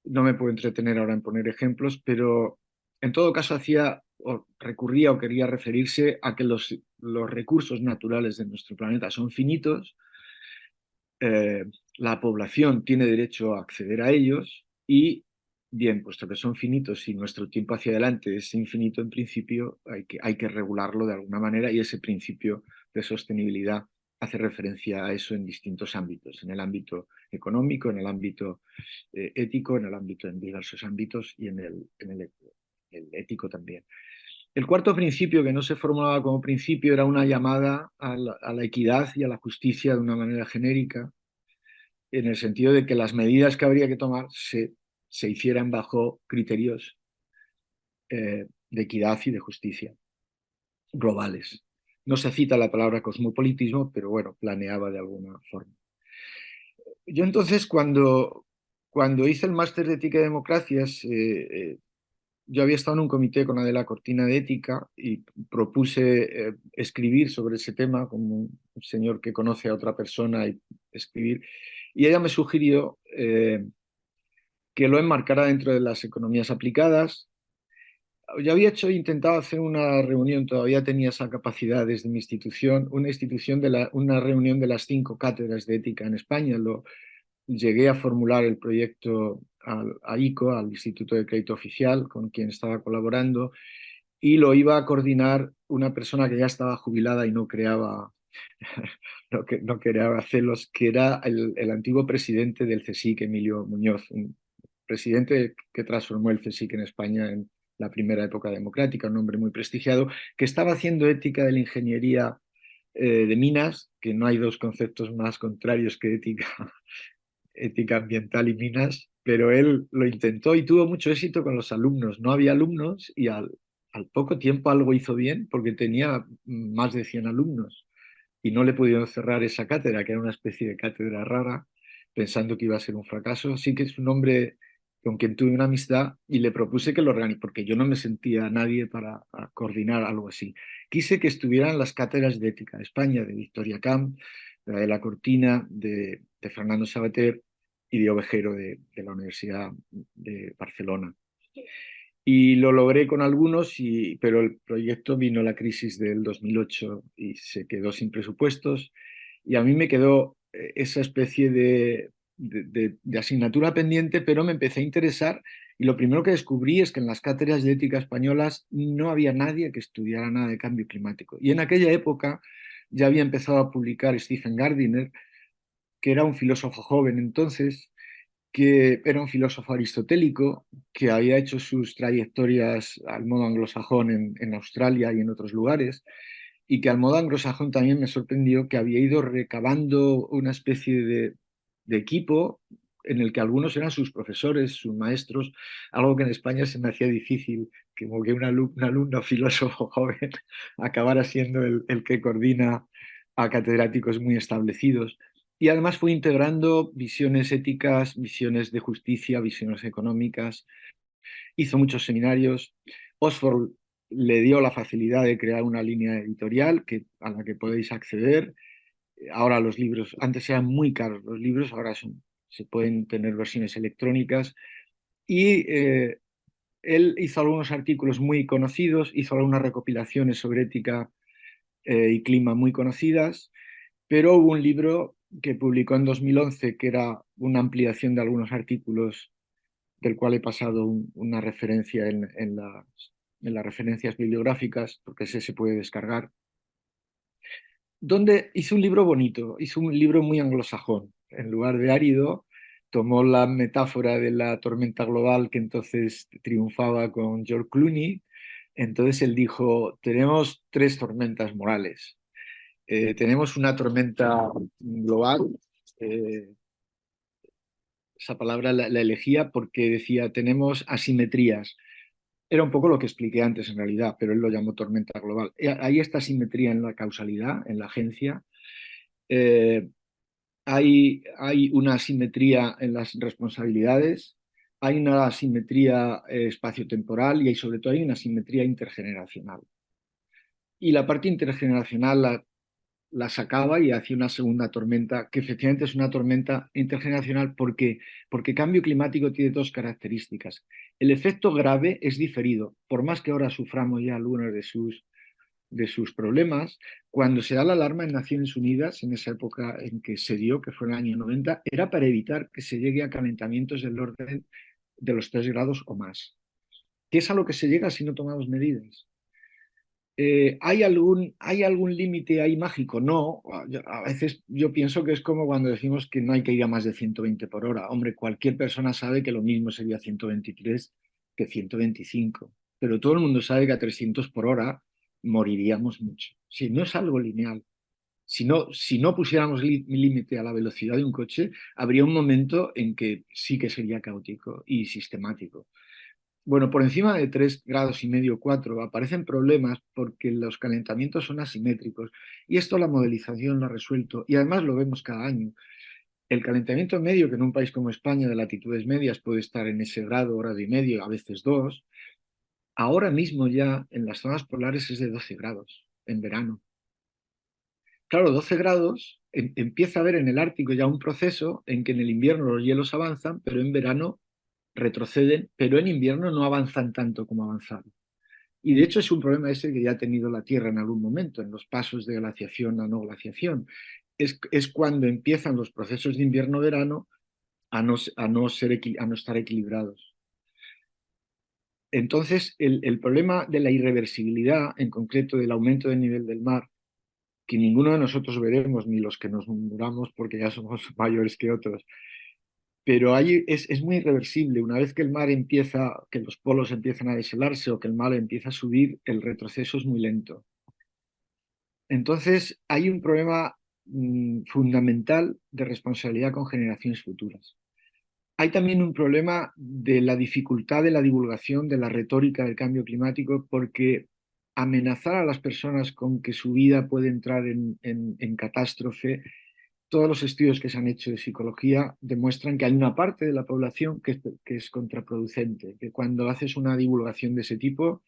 No me puedo entretener ahora en poner ejemplos, pero en todo caso hacía o recurría o quería referirse a que los recursos naturales de nuestro planeta son finitos, eh, la población tiene derecho a acceder a ellos y, bien, puesto que son finitos y nuestro tiempo hacia adelante es infinito en principio, hay que regularlo de alguna manera, y ese principio de sostenibilidad hace referencia a eso en distintos ámbitos, en el ámbito económico, en el ámbito ético, en el ámbito, en diversos ámbitos, y en el ético también. El cuarto principio, que no se formulaba como principio, era una llamada a la equidad y a la justicia de una manera genérica, en el sentido de que las medidas que habría que tomar se hicieran bajo criterios de equidad y de justicia globales. No se cita la palabra cosmopolitismo, pero bueno, planeaba de alguna forma. Yo entonces, cuando hice el máster de Ética y Democracias, yo había estado en un comité con Adela Cortina de Ética y propuse escribir sobre ese tema, como un señor que conoce a otra persona, y escribir. Y ella me sugirió que lo enmarcara dentro de las economías aplicadas. Yo había intentado hacer una reunión, todavía tenía esa capacidad desde mi institución, una reunión de las 5 cátedras de ética en España. Llegué a formular el proyecto a ICO, al Instituto de Crédito Oficial, con quien estaba colaborando, y lo iba a coordinar una persona que ya estaba jubilada y no creaba, no creaba celos, que era el antiguo presidente del CSIC, Emilio Muñoz, un presidente que transformó el CSIC en España en la primera época democrática, un hombre muy prestigiado, que estaba haciendo ética de la ingeniería de minas, que no hay dos conceptos más contrarios que ética ambiental y minas, pero él lo intentó y tuvo mucho éxito con los alumnos. No había alumnos y al poco tiempo algo hizo bien, porque tenía más de 100 alumnos y no le pudieron cerrar esa cátedra, que era una especie de cátedra rara, pensando que iba a ser un fracaso. Sí que es un hombre con quien tuve una amistad y le propuse que lo organizara, porque yo no me sentía nadie para coordinar algo así. Quise que estuvieran las cátedras de ética de España, de Victoria Camp, de la Cortina, de Fernando Sabater y de Ovejero, de la Universidad de Barcelona. Y lo logré con algunos, pero el proyecto vino la crisis del 2008 y se quedó sin presupuestos. Y a mí me quedó esa especie de asignatura pendiente, pero me empecé a interesar. Y lo primero que descubrí es que en las cátedras de ética españolas no había nadie que estudiara nada de cambio climático. Y en aquella época ya había empezado a publicar Stephen Gardiner, que era un filósofo joven entonces, que era un filósofo aristotélico, que había hecho sus trayectorias al modo anglosajón en Australia y en otros lugares, y que al modo anglosajón también me sorprendió que había ido recabando una especie de equipo en el que algunos eran sus profesores, sus maestros, algo que en España se me hacía difícil, que como que un alumno filósofo joven acabara siendo el que coordina a catedráticos muy establecidos. Y además fue integrando visiones éticas, visiones de justicia, visiones económicas. Hizo muchos seminarios. Oxford le dio la facilidad de crear una línea editorial a la que podéis acceder. ahora los libros, antes eran muy caros los libros, ahora se pueden tener versiones electrónicas. Y él hizo algunos artículos muy conocidos, hizo algunas recopilaciones sobre ética y clima muy conocidas, pero hubo un libro que publicó en 2011 que era una ampliación de algunos artículos del cual he pasado una referencia en las referencias bibliográficas, porque ese se puede descargar, donde hizo un libro bonito, hizo un libro muy anglosajón. En lugar de árido, tomó la metáfora de la tormenta global que entonces triunfaba con George Clooney. Entonces él dijo, tenemos tres tormentas morales. Tenemos una tormenta global, eh, esa palabra la elegía porque decía, tenemos asimetrías. Era un poco lo que expliqué antes en realidad, pero él lo llamó tormenta global. Hay esta asimetría en la causalidad, en la agencia. Eh, hay una asimetría en las responsabilidades, hay una asimetría espaciotemporal y hay, sobre todo hay una asimetría intergeneracional. Y la parte intergeneracional la sacaba y hacía una segunda tormenta, que efectivamente es una tormenta intergeneracional porque cambio climático tiene dos características. El efecto grave es diferido, por más que ahora suframos ya algunos de sus problemas. Cuando se da la alarma en Naciones Unidas, en esa época en que se dio, que fue en el año 90, era para evitar que se llegue a calentamientos del orden de los 3 grados o más. ¿Qué es a lo que se llega si no tomamos medidas? ¿Hay algún límite ahí mágico? No, a veces yo pienso que es como cuando decimos que no hay que ir a más de 120 por hora. Hombre, cualquier persona sabe que lo mismo sería 123 que 125, pero todo el mundo sabe que a 300 por hora moriríamos mucho. Si no es algo lineal, si no pusiéramos límite a la velocidad de un coche, habría un momento en que sí que sería caótico y sistemático. Bueno, por encima de 3 grados y medio, 4, aparecen problemas porque los calentamientos son asimétricos y esto la modelización lo ha resuelto y además lo vemos cada año. El calentamiento medio, que en un país como España de latitudes medias puede estar en ese grado, grado y medio, a veces 2, ahora mismo ya en las zonas polares es de 12 grados en verano. Claro, 12 grados empieza a haber en el Ártico ya un proceso en que en el invierno los hielos avanzan, pero en verano retroceden, pero en invierno no avanzan tanto como avanzaron. Y de hecho es un problema ese que ya ha tenido la Tierra en algún momento, en los pasos de glaciación a no glaciación. Es cuando empiezan los procesos de invierno-verano a no estar equilibrados. Entonces, el problema de la irreversibilidad, en concreto del aumento del nivel del mar, que ninguno de nosotros veremos, ni los que nos muramos porque ya somos mayores que otros, pero es muy irreversible. Una vez que el mar empieza, que los polos empiezan a deshelarse o que el mar empieza a subir, el retroceso es muy lento. Entonces, hay un problema fundamental de responsabilidad con generaciones futuras. Hay también un problema de la dificultad de la divulgación de la retórica del cambio climático porque amenazar a las personas con que su vida puede entrar en catástrofe. Todos los estudios que se han hecho de psicología demuestran que hay una parte de la población que es contraproducente, que cuando haces una divulgación de ese tipo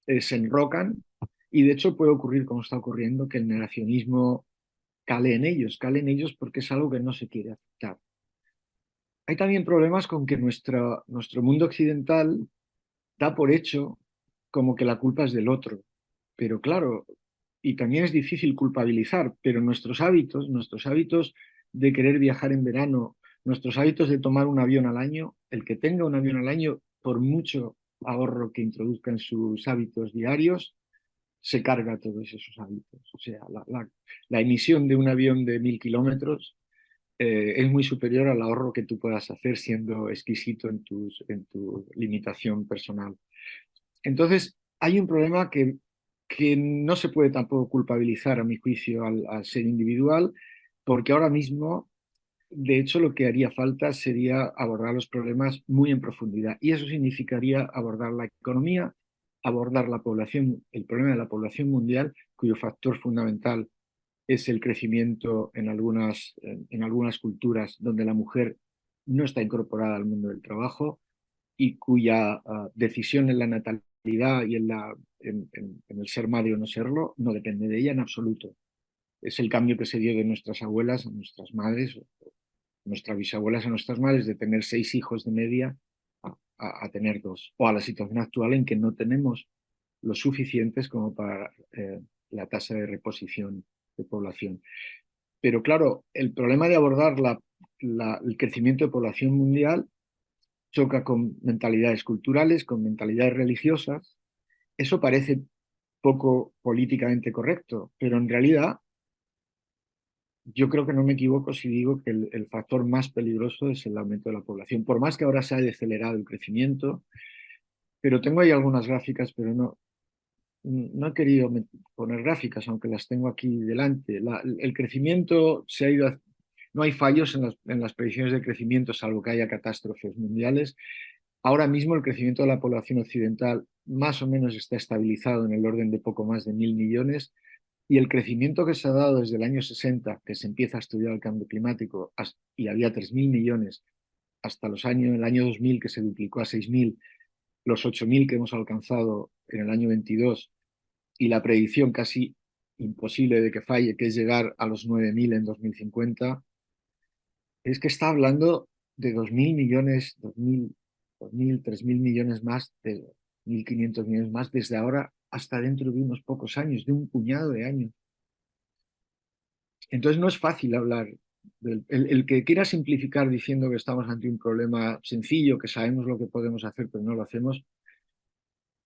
se enrocan y de hecho puede ocurrir, como está ocurriendo, que el negacionismo cale en ellos porque es algo que no se quiere aceptar. Hay también problemas con que nuestro mundo occidental da por hecho como que la culpa es del otro. Pero claro, y también es difícil culpabilizar, pero nuestros hábitos de querer viajar en verano, nuestros hábitos de tomar un avión al año, el que tenga un avión al año, por mucho ahorro que introduzca en sus hábitos diarios, se carga todos esos hábitos. O sea, la emisión de un avión de 1000 kilómetros es muy superior al ahorro que tú puedas hacer siendo exquisito en tu limitación personal. Entonces, hay un problema que no se puede tampoco culpabilizar, a mi juicio, al ser individual, porque ahora mismo, de hecho, lo que haría falta sería abordar los problemas muy en profundidad. Y eso significaría abordar la economía, abordar la población, el problema de la población mundial, cuyo factor fundamental es el crecimiento en algunas culturas donde la mujer no está incorporada al mundo del trabajo y cuya decisión en la natalidad y en el ser madre o no serlo no depende de ella en absoluto. Es el cambio que se dio de nuestras abuelas a nuestras madres, nuestras bisabuelas a nuestras madres, de tener 6 hijos de media a tener 2, o a la situación actual en que no tenemos los suficientes como para la tasa de reposición de población. Pero claro, el problema de abordar el crecimiento de población mundial choca con mentalidades culturales, con mentalidades religiosas. Eso parece poco políticamente correcto, pero en realidad yo creo que no me equivoco si digo que el factor más peligroso es el aumento de la población. Por más que ahora se haya acelerado el crecimiento, pero tengo ahí algunas gráficas, pero no he querido poner gráficas, aunque las tengo aquí delante. El crecimiento se ha ido. No hay fallos en las predicciones de crecimiento, salvo que haya catástrofes mundiales. Ahora mismo el crecimiento de la población occidental más o menos está estabilizado en el orden de poco más de 1.000 millones, y el crecimiento que se ha dado desde el año 60, que se empieza a estudiar el cambio climático, y había 3.000 millones, hasta el año 2000, que se duplicó a 6.000, los 8.000 que hemos alcanzado en el año 22, y la predicción casi imposible de que falle, que es llegar a los 9.000 en 2050, es que está hablando de 2.000 millones, 2.000, 3.000 millones más, de 1.500 millones más, desde ahora hasta dentro de unos pocos años, de un puñado de años. Entonces no es fácil hablar. El que quiera simplificar diciendo que estamos ante un problema sencillo, que sabemos lo que podemos hacer, pero no lo hacemos,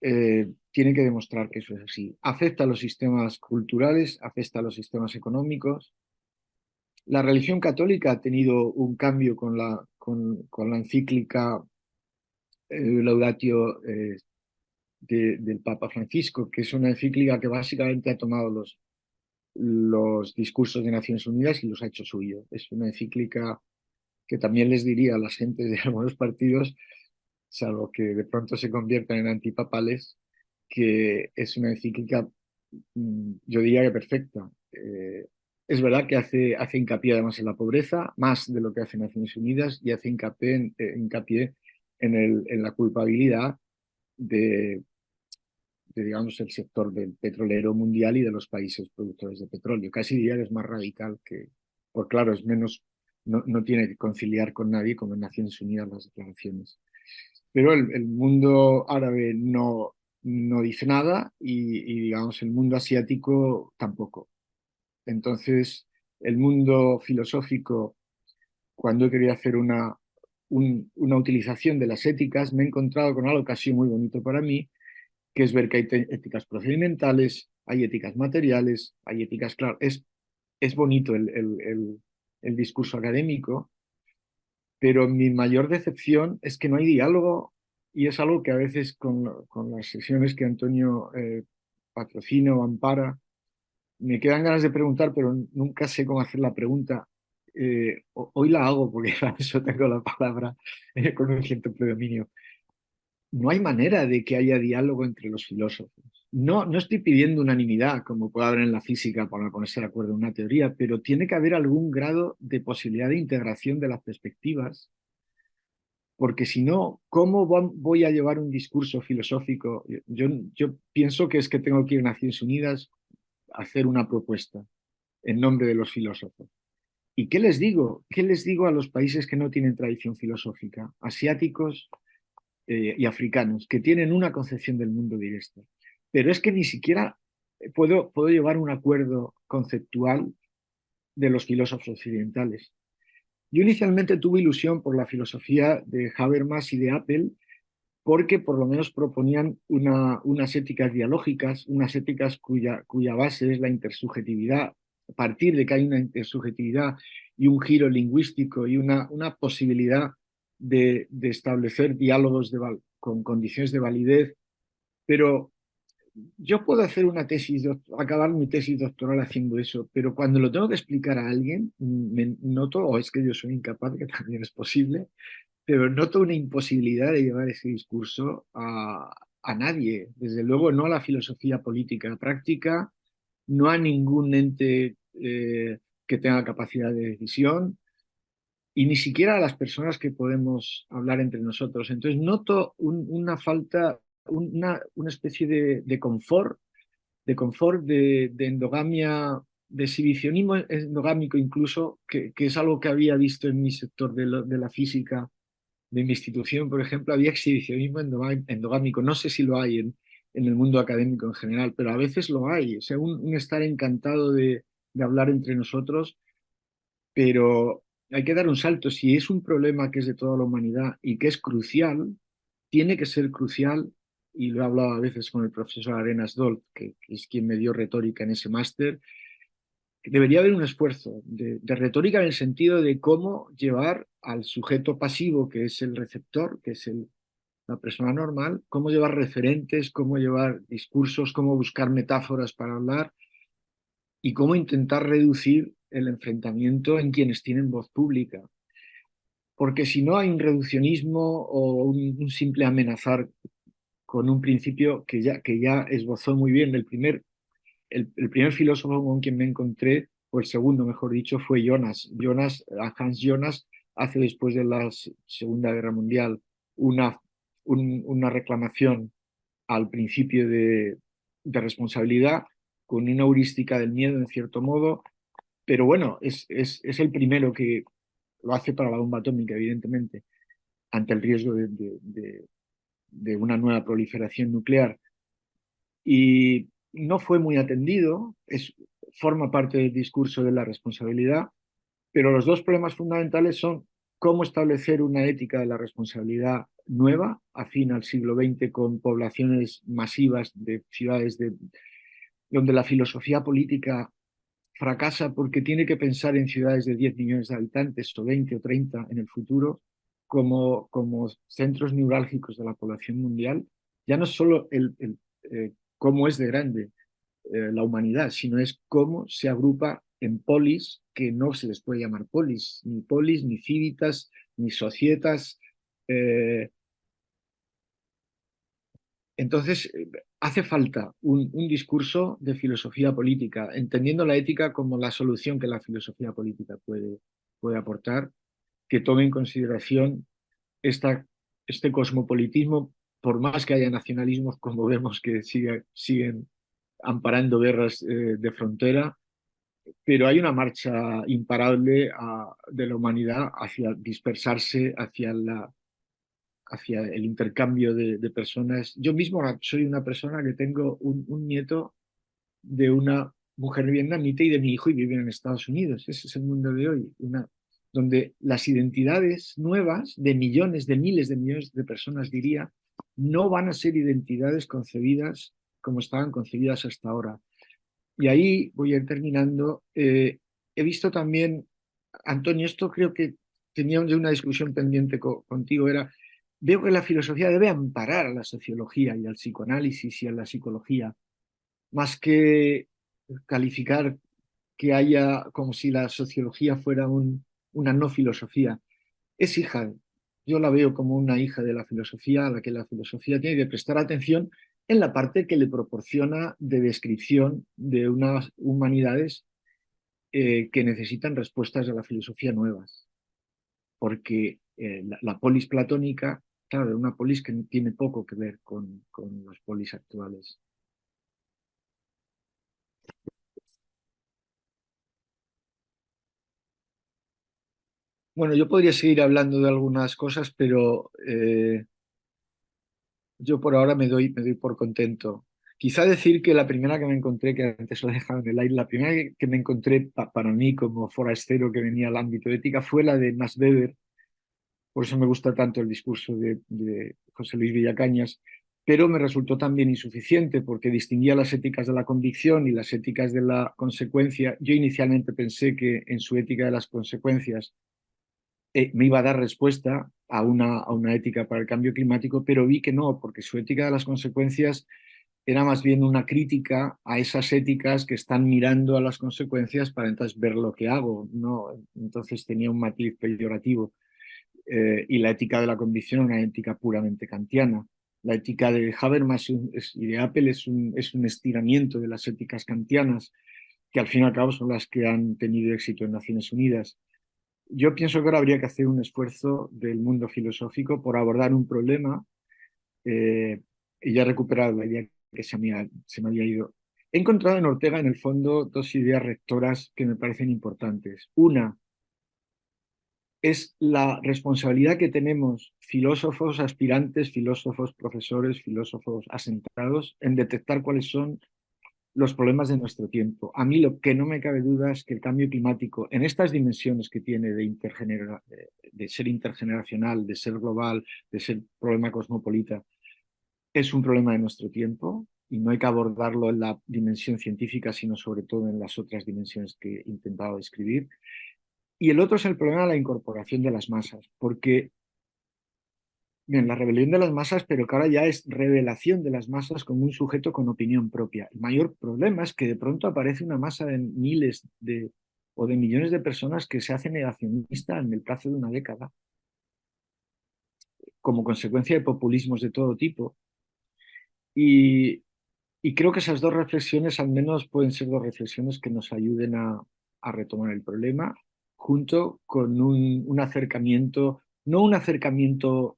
tiene que demostrar que eso es así. Afecta a los sistemas culturales, afecta a los sistemas económicos. La religión católica ha tenido un cambio con la encíclica Laudatio del Papa Francisco, que es una encíclica que básicamente ha tomado los discursos de Naciones Unidas y los ha hecho suyo. Es una encíclica que también les diría a las gentes de algunos partidos, salvo que de pronto se conviertan en antipapales, que es una encíclica, yo diría que perfecta. Es verdad que hace hincapié además en la pobreza, más de lo que hace Naciones Unidas, y hace hincapié en la culpabilidad de, digamos, el sector del petrolero mundial y de los países productores de petróleo. Casi diría que es más radical pues claro, es menos, no tiene que conciliar con nadie como en Naciones Unidas las declaraciones. Pero el mundo árabe no dice nada, digamos, el mundo asiático tampoco. Entonces, el mundo filosófico, cuando he querido hacer una utilización de las éticas, me he encontrado con algo que ha sido muy bonito para mí, que es ver que hay éticas procedimentales, hay éticas materiales, hay éticas, claro, es bonito el discurso académico, pero mi mayor decepción es que no hay diálogo, y es algo que a veces con las sesiones que Antonio patrocina o ampara, me quedan ganas de preguntar, pero nunca sé cómo hacer la pregunta. Hoy la hago porque para eso tengo la palabra con un cierto predominio. No hay manera de que haya diálogo entre los filósofos. No estoy pidiendo unanimidad, como puede haber en la física para ponerse de acuerdo en una teoría, pero tiene que haber algún grado de posibilidad de integración de las perspectivas, porque si no, ¿cómo voy a llevar un discurso filosófico? Yo pienso que es que tengo que ir a Naciones Unidas a hacer una propuesta en nombre de los filósofos. ¿Y qué les digo? ¿Qué les digo a los países que no tienen tradición filosófica, asiáticos y africanos, que tienen una concepción del mundo directa? Pero es que ni siquiera puedo llevar un acuerdo conceptual de los filósofos occidentales. Yo inicialmente tuve ilusión por la filosofía de Habermas y de Apple, porque por lo menos proponían unas éticas dialógicas, unas éticas cuya base es la intersubjetividad, a partir de que hay una intersubjetividad y un giro lingüístico y una posibilidad de establecer diálogos con condiciones de validez. Pero yo puedo hacer acabar mi tesis doctoral haciendo eso, pero cuando lo tengo que explicar a alguien, me noto, o es que yo soy incapaz, que también es posible, pero noto una imposibilidad de llevar ese discurso a nadie. Desde luego no a la filosofía política práctica, no a ningún ente que tenga capacidad de decisión, y ni siquiera a las personas que podemos hablar entre nosotros. Entonces noto una falta, una especie de confort, de endogamia de exhibicionismo endogámico incluso, que es algo que había visto en mi sector de la física de mi institución, por ejemplo, había exhibicionismo endogámico. No sé si lo hay en el mundo académico en general, pero a veces lo hay. O sea, un estar encantado de hablar entre nosotros, pero hay que dar un salto. Si es un problema que es de toda la humanidad y que es crucial, tiene que ser crucial, y lo he hablado a veces con el profesor Arenas Dolt, que es quien me dio retórica en ese máster. Debería haber un esfuerzo de retórica en el sentido de cómo llevar al sujeto pasivo, que es el receptor, que es la persona normal, cómo llevar referentes, cómo llevar discursos, cómo buscar metáforas para hablar y cómo intentar reducir el enfrentamiento en quienes tienen voz pública. Porque si no hay un reduccionismo o un simple amenazar con un principio que ya esbozó muy bien el primer filósofo con quien me encontré, o el segundo, mejor dicho, fue Jonas. Hans Jonas hace después de la Segunda Guerra Mundial una, una reclamación al principio de responsabilidad con una heurística del miedo, en cierto modo, pero bueno, es el primero que lo hace para la bomba atómica, evidentemente, ante el riesgo de una nueva proliferación nuclear. Y no fue muy atendido, forma parte del discurso de la responsabilidad, pero los dos problemas fundamentales son cómo establecer una ética de la responsabilidad nueva, afín al siglo XX, con poblaciones masivas de ciudades donde la filosofía política fracasa porque tiene que pensar en ciudades de 10 millones de habitantes o 20 o 30 en el futuro como centros neurálgicos de la población mundial. Ya no es solo cómo es de grande la humanidad, sino es cómo se agrupa en polis, que no se les puede llamar polis, ni civitas, ni societas. Eh, entonces, hace falta un discurso de filosofía política, entendiendo la ética como la solución que la filosofía política puede aportar, que tome en consideración esta, este cosmopolitismo, por más que haya nacionalismos, como vemos que siguen amparando guerras de frontera, pero hay una marcha imparable de la humanidad hacia dispersarse, hacia el intercambio de personas. Yo mismo soy una persona que tengo un nieto de una mujer vietnamita y de mi hijo y viven en Estados Unidos. Ese es el mundo de hoy, donde las identidades nuevas de millones, de miles de millones de personas, diría, no van a ser identidades concebidas como estaban concebidas hasta ahora. Y ahí voy a ir terminando. He visto también, Antonio, esto creo que teníamos una discusión pendiente contigo, veo que la filosofía debe amparar a la sociología y al psicoanálisis y a la psicología, más que calificar que haya como si la sociología fuera una no filosofía. Es hija, yo la veo como una hija de la filosofía, a la que la filosofía tiene que prestar atención en la parte que le proporciona de descripción de unas humanidades que necesitan respuestas de la filosofía nuevas, porque la polis platónica, claro, es una polis que tiene poco que ver con las polis actuales. Bueno, yo podría seguir hablando de algunas cosas, pero yo por ahora me doy por contento. Quizá decir que la primera que me encontré, que antes lo he dejado en el aire, la primera que me encontré para mí como forastero que venía al ámbito de ética fue la de Max Weber. Por eso me gusta tanto el discurso de José Luis Villacañas, pero me resultó también insuficiente porque distinguía las éticas de la convicción y las éticas de la consecuencia. Yo inicialmente pensé que en su ética de las consecuencias me iba a dar respuesta a una ética para el cambio climático, pero vi que no, porque su ética de las consecuencias era más bien una crítica a esas éticas que están mirando a las consecuencias para entonces ver lo que hago, ¿no? Entonces tenía un matiz peyorativo. Y la ética de la convicción una ética puramente kantiana. La ética de Habermas y de Apple es un estiramiento de las éticas kantianas, que al fin y al cabo son las que han tenido éxito en Naciones Unidas. Yo pienso que ahora habría que hacer un esfuerzo del mundo filosófico por abordar un problema, y ya he recuperado la idea que se me había ido, He encontrado en Ortega, en el fondo, dos ideas rectoras que me parecen importantes. Una es la responsabilidad que tenemos filósofos aspirantes, filósofos profesores, filósofos asentados, en detectar cuáles son los problemas de nuestro tiempo. A mí lo que no me cabe duda es que el cambio climático, en estas dimensiones que tiene de ser intergeneracional, de ser global, de ser problema cosmopolita, es un problema de nuestro tiempo y no hay que abordarlo en la dimensión científica, sino sobre todo en las otras dimensiones que he intentado describir. Y el otro es el problema de la incorporación de las masas, porque bien, la rebelión de las masas, pero que ahora ya es revelación de las masas como un sujeto con opinión propia. El mayor problema es que de pronto aparece una masa de miles o de millones de personas que se hace negacionista en el plazo de una década, como consecuencia de populismos de todo tipo. Y, y creo que esas dos reflexiones al menos pueden ser dos reflexiones que nos ayuden a retomar el problema, junto con un acercamiento, no un acercamiento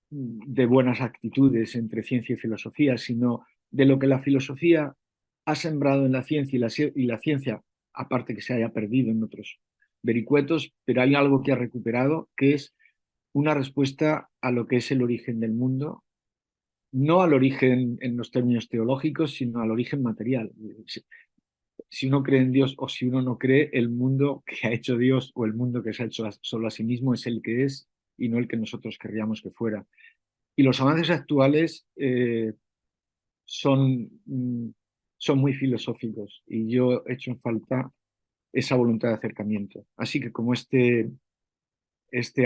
de buenas actitudes entre ciencia y filosofía, sino de lo que la filosofía ha sembrado en la ciencia y la ciencia, aparte que se haya perdido en otros vericuetos, pero hay algo que ha recuperado, que es una respuesta a lo que es el origen del mundo, no al origen en los términos teológicos, sino al origen material. Si uno cree en Dios o si uno no cree, el mundo que ha hecho Dios o el mundo que se ha hecho solo a sí mismo es el que es y no el que nosotros querríamos que fuera. Y los avances actuales son, son muy filosóficos y yo he hecho en falta esa voluntad de acercamiento. Así que como este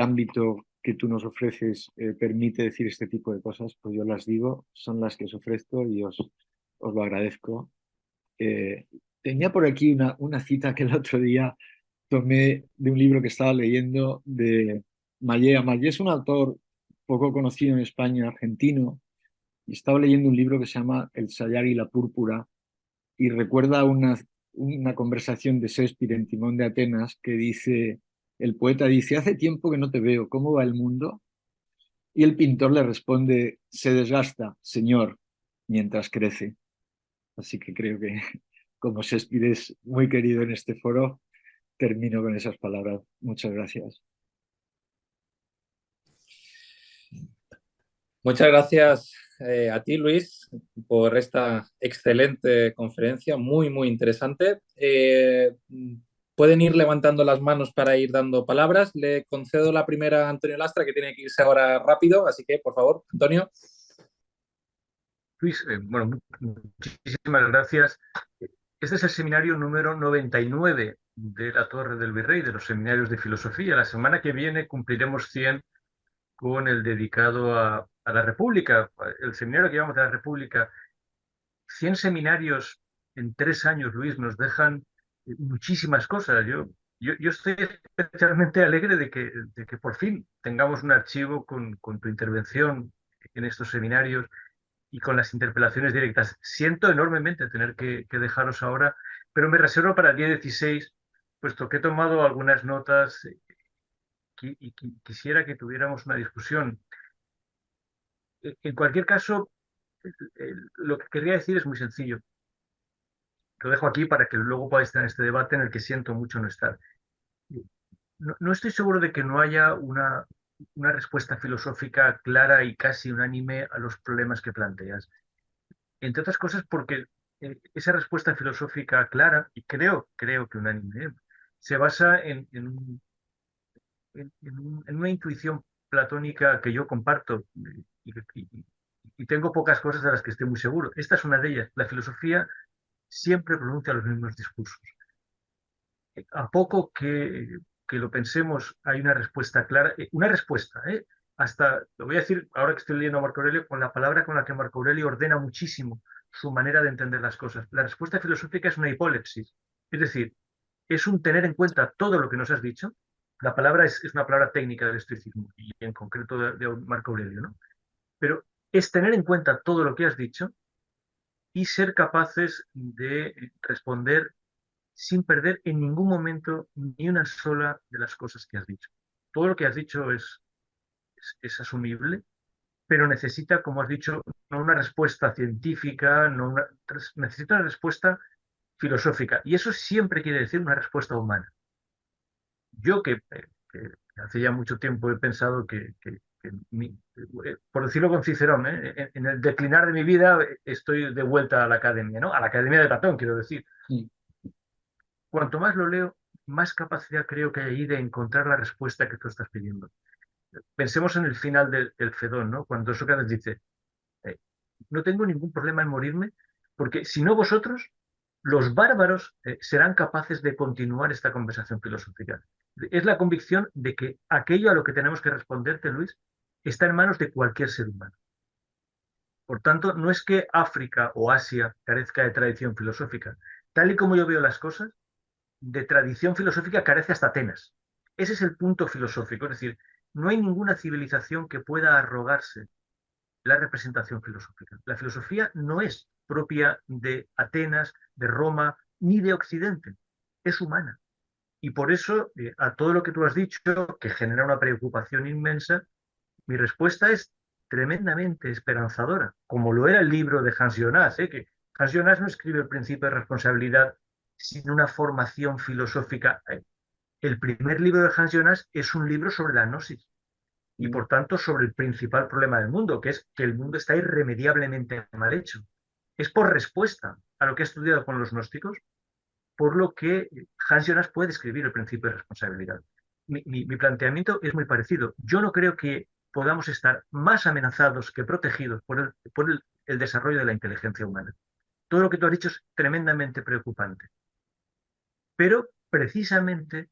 ámbito que tú nos ofreces permite decir este tipo de cosas, pues yo las digo, son las que os ofrezco y os lo agradezco. Eh, Tenía por aquí una cita que el otro día tomé de un libro que estaba leyendo de Mallea. Mallea es un autor poco conocido en España, argentino, y estaba leyendo un libro que se llama El Sayar y la Púrpura y recuerda una conversación de Shakespeare en Timón de Atenas que dice, el poeta dice, hace tiempo que no te veo, ¿cómo va el mundo? Y el pintor le responde, se desgasta, señor, mientras crece. Así que creo que como Shakespeare es muy querido en este foro, termino con esas palabras. Muchas gracias. Muchas gracias a ti, Luis, por esta excelente conferencia, muy, muy interesante. Pueden ir levantando las manos para ir dando palabras. Le concedo la primera a Antonio Lastra, que tiene que irse ahora rápido, así que, por favor, Antonio. Luis, bueno, muchísimas gracias. Este es el seminario número 99 de la Torre del Virrey, de los seminarios de filosofía. La semana que viene cumpliremos 100 con el dedicado a la República, el seminario que llamamos de la República. 100 seminarios en 3 años, Luis, nos dejan muchísimas cosas. Yo estoy especialmente alegre de que por fin tengamos un archivo con tu intervención en estos seminarios y con las interpelaciones directas. Siento enormemente tener que dejaros ahora, pero me reservo para el día 16, puesto que he tomado algunas notas y quisiera que tuviéramos una discusión. En cualquier caso, lo que quería decir es muy sencillo. Lo dejo aquí para que luego podáis tener este debate en el que siento mucho no estar. No estoy seguro de que no haya una respuesta filosófica clara y casi unánime a los problemas que planteas. Entre otras cosas porque esa respuesta filosófica clara, y creo que unánime, se basa en una intuición platónica que yo comparto y tengo pocas cosas de las que estoy muy seguro. Esta es una de ellas. La filosofía siempre pronuncia los mismos discursos. A poco que lo pensemos, hay una respuesta clara, una respuesta, hasta, lo voy a decir ahora que estoy leyendo a Marco Aurelio, con la palabra con la que Marco Aurelio ordena muchísimo su manera de entender las cosas. La respuesta filosófica es una hipólepsis, es decir, es un tener en cuenta todo lo que nos has dicho. La palabra es una palabra técnica del estoicismo y en concreto de Marco Aurelio, ¿no? Pero es tener en cuenta todo lo que has dicho y ser capaces de responder sin perder en ningún momento ni una sola de las cosas que has dicho. Todo lo que has dicho es asumible, pero necesita, como has dicho, no una respuesta científica, necesita una respuesta filosófica. Y eso siempre quiere decir una respuesta humana. Yo que hace ya mucho tiempo he pensado por decirlo con Cicerón, en el declinar de mi vida estoy de vuelta a la academia, ¿no? A la academia de Platón, quiero decir. Sí. Cuanto más lo leo, más capacidad creo que hay ahí de encontrar la respuesta que tú estás pidiendo. Pensemos en el final del Fedón, ¿no? Cuando Sócrates dice, eh, no tengo ningún problema en morirme, porque si no vosotros, los bárbaros serán capaces de continuar esta conversación filosófica. Es la convicción de que aquello a lo que tenemos que responderte, Luis, está en manos de cualquier ser humano. Por tanto, no es que África o Asia carezca de tradición filosófica. Tal y como yo veo las cosas, de tradición filosófica carece hasta Atenas. Ese es el punto filosófico. Es decir, no hay ninguna civilización que pueda arrogarse la representación filosófica. La filosofía no es propia de Atenas, de Roma, ni de Occidente. Es humana. Y por eso, a todo lo que tú has dicho, que genera una preocupación inmensa, mi respuesta es tremendamente esperanzadora, como lo era el libro de Hans Jonas, que Hans Jonas no escribe el principio de responsabilidad sin una formación filosófica. El primer libro de Hans Jonas es un libro sobre la gnosis y por tanto sobre el principal problema del mundo, que es que el mundo está irremediablemente mal hecho. Es por respuesta a lo que ha estudiado con los gnósticos, por lo que Hans Jonas puede escribir el principio de responsabilidad. Mi planteamiento es muy parecido. Yo no creo que podamos estar más amenazados que protegidos por el desarrollo de la inteligencia humana. Todo lo que tú has dicho es tremendamente preocupante, pero precisamente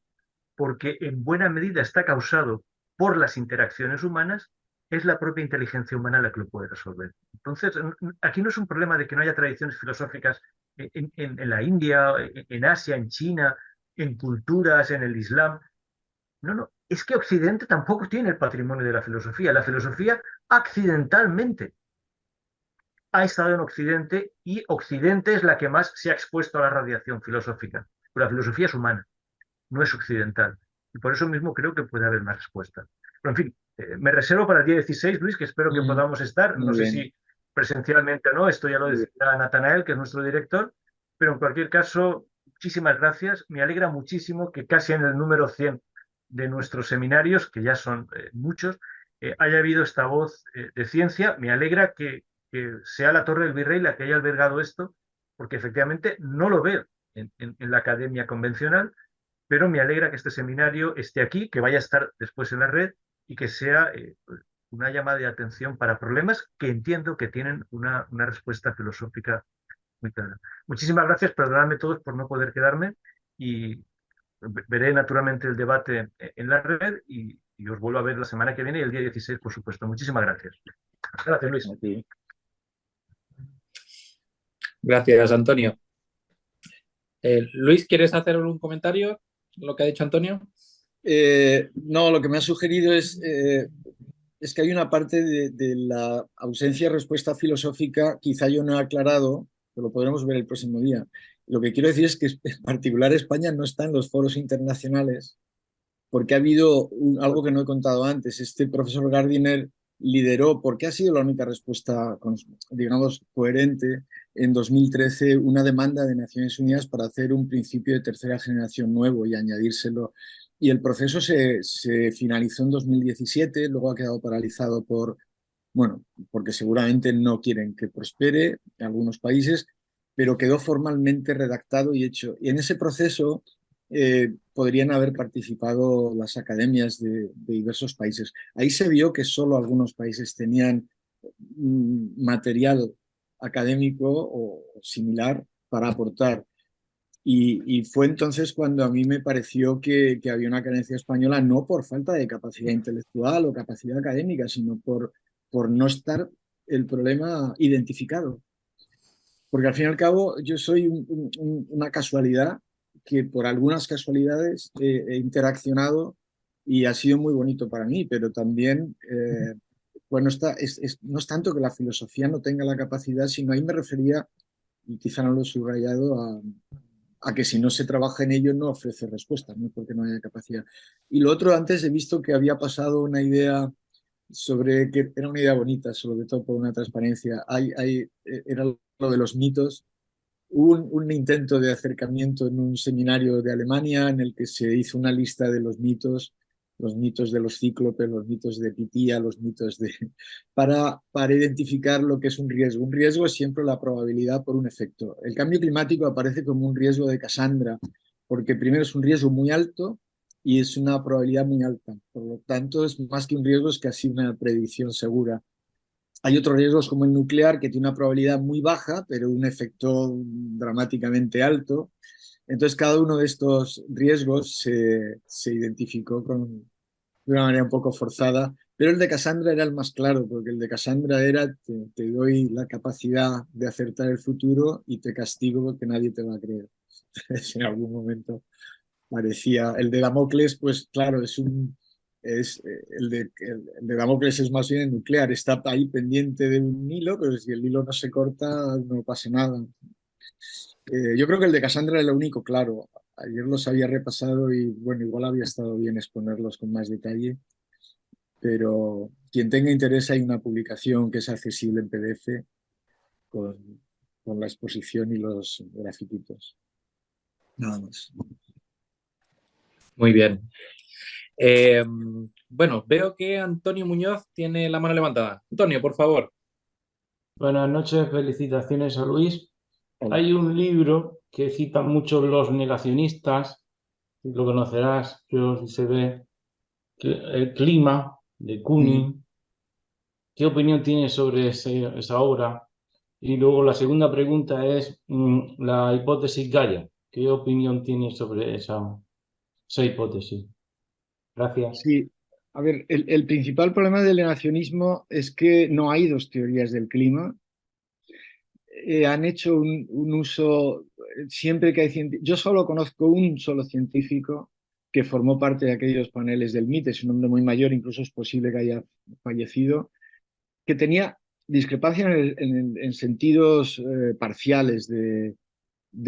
porque en buena medida está causado por las interacciones humanas, es la propia inteligencia humana la que lo puede resolver. Entonces, aquí no es un problema de que no haya tradiciones filosóficas en la India, en Asia, en China, en culturas, en el Islam. No, no, es que Occidente tampoco tiene el patrimonio de la filosofía. La filosofía accidentalmente ha estado en Occidente y Occidente es la que más se ha expuesto a la radiación filosófica. Pero la filosofía es humana, no es occidental. Y por eso mismo creo que puede haber más respuesta. Pero en fin, me reservo para el día 16, Luis, que espero que podamos estar. No Muy sé bien. si presencialmente o no, esto ya lo decía Natanael, que es nuestro director, pero en cualquier caso, muchísimas gracias. Me alegra muchísimo que casi en el número 100 de nuestros seminarios, que ya son muchos, haya habido esta voz de ciencia. Me alegra que sea la Torre del Virrey la que haya albergado esto, porque efectivamente no lo veo en la academia convencional, pero me alegra que este seminario esté aquí, que vaya a estar después en la red y que sea una llamada de atención para problemas que entiendo que tienen una respuesta filosófica muy clara. Muchísimas gracias, perdonadme todos por no poder quedarme y veré naturalmente el debate en la red y os vuelvo a ver la semana que viene y el día 16, por supuesto. Muchísimas gracias. Gracias, Luis. Aquí. Gracias, Antonio. Luis, ¿quieres hacer un comentario? Lo que ha dicho Antonio. No, lo que me ha sugerido es que hay una parte de la ausencia de respuesta filosófica, quizá yo no he aclarado, pero lo podremos ver el próximo día. Lo que quiero decir es que en particular España no está en los foros internacionales porque ha habido algo que no he contado antes. Este profesor Gardiner lideró, porque ha sido la única respuesta, digamos, coherente, en 2013 una demanda de Naciones Unidas para hacer un principio de tercera generación nuevo y añadírselo. Y el proceso se finalizó en 2017, luego ha quedado paralizado bueno, porque seguramente no quieren que prospere en algunos países, pero quedó formalmente redactado y hecho. Y en ese proceso podrían haber participado las academias de diversos países. Ahí se vio que solo algunos países tenían material académico o similar para aportar. Y fue entonces cuando a mí me pareció que había una carencia española, no por falta de capacidad intelectual o capacidad académica, sino por no estar el problema identificado. Porque al fin y al cabo yo soy una casualidad que por algunas casualidades he interaccionado y ha sido muy bonito para mí, pero también bueno, no es tanto que la filosofía no tenga la capacidad, sino ahí me refería, y quizá no lo he subrayado, a que si no se trabaja en ello no ofrece respuestas, no porque no haya capacidad. Y lo otro, antes he visto que había pasado una idea sobre que era una idea bonita, sobre todo por una transparencia. Era lo de los mitos. Hubo un intento de acercamiento en un seminario de Alemania en el que se hizo una lista de los mitos de los cíclopes, los mitos de Pitía, los mitos de... para identificar lo que es un riesgo. Un riesgo es siempre la probabilidad por un efecto. El cambio climático aparece como un riesgo de Cassandra, porque primero es un riesgo muy alto y es una probabilidad muy alta. Por lo tanto, es más que un riesgo, es casi una predicción segura. Hay otros riesgos como el nuclear, que tiene una probabilidad muy baja, pero un efecto dramáticamente alto. Entonces, cada uno de estos riesgos se identificó de una manera un poco forzada, pero el de Cassandra era el más claro, porque el de Cassandra era, te doy la capacidad de acertar el futuro y te castigo porque nadie te va a creer. En algún momento parecía. El de Damocles, pues claro, el de Damocles es más bien nuclear, está ahí pendiente de un hilo, pero si el hilo no se corta, no pasa nada. Yo creo que el de Cassandra era lo único claro. Ayer los había repasado y bueno, igual había estado bien exponerlos con más detalle, pero quien tenga interés hay una publicación que es accesible en PDF con, con la exposición y los grafiquitos. Nada más. Muy bien. Bueno, veo que Antonio Muñoz tiene la mano levantada. Antonio, por favor. Buenas noches, felicitaciones a Luis. Hola. Hay un libro que citan mucho los negacionistas, lo conocerás, creo que se ve, El clima, de Kunin. ¿Qué opinión tienes sobre esa obra? Y luego la segunda pregunta es la hipótesis Gaia. ¿Qué opinión tienes sobre esa hipótesis? Gracias. Sí, a ver, el principal problema del negacionismo es que no hay dos teorías del clima. Han hecho un uso, siempre que hay científicos, yo solo conozco un solo científico que formó parte de aquellos paneles del MIT, es un hombre muy mayor, incluso es posible que haya fallecido, que tenía discrepancia en sentidos parciales de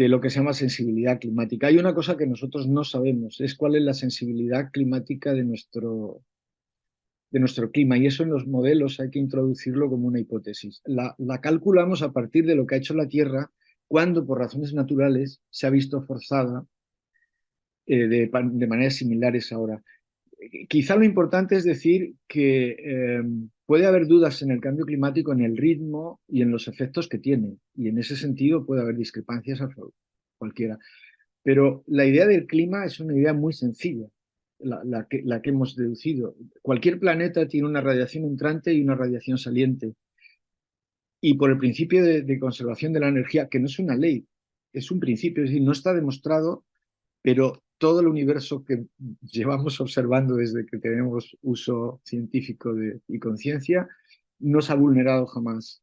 lo que se llama sensibilidad climática. Hay una cosa que nosotros no sabemos, es cuál es la sensibilidad climática de nuestro clima, y eso en los modelos hay que introducirlo como una hipótesis. La calculamos a partir de lo que ha hecho la Tierra cuando por razones naturales se ha visto forzada de maneras similares ahora. Quizá lo importante es decir que puede haber dudas en el cambio climático en el ritmo y en los efectos que tiene, y en ese sentido puede haber discrepancias a cualquiera. Pero la idea del clima es una idea muy sencilla, la que hemos deducido. Cualquier planeta tiene una radiación entrante y una radiación saliente. Y por el principio de conservación de la energía, que no es una ley, es un principio, es decir, no está demostrado, pero todo el universo que llevamos observando desde que tenemos uso científico y conciencia no se ha vulnerado jamás.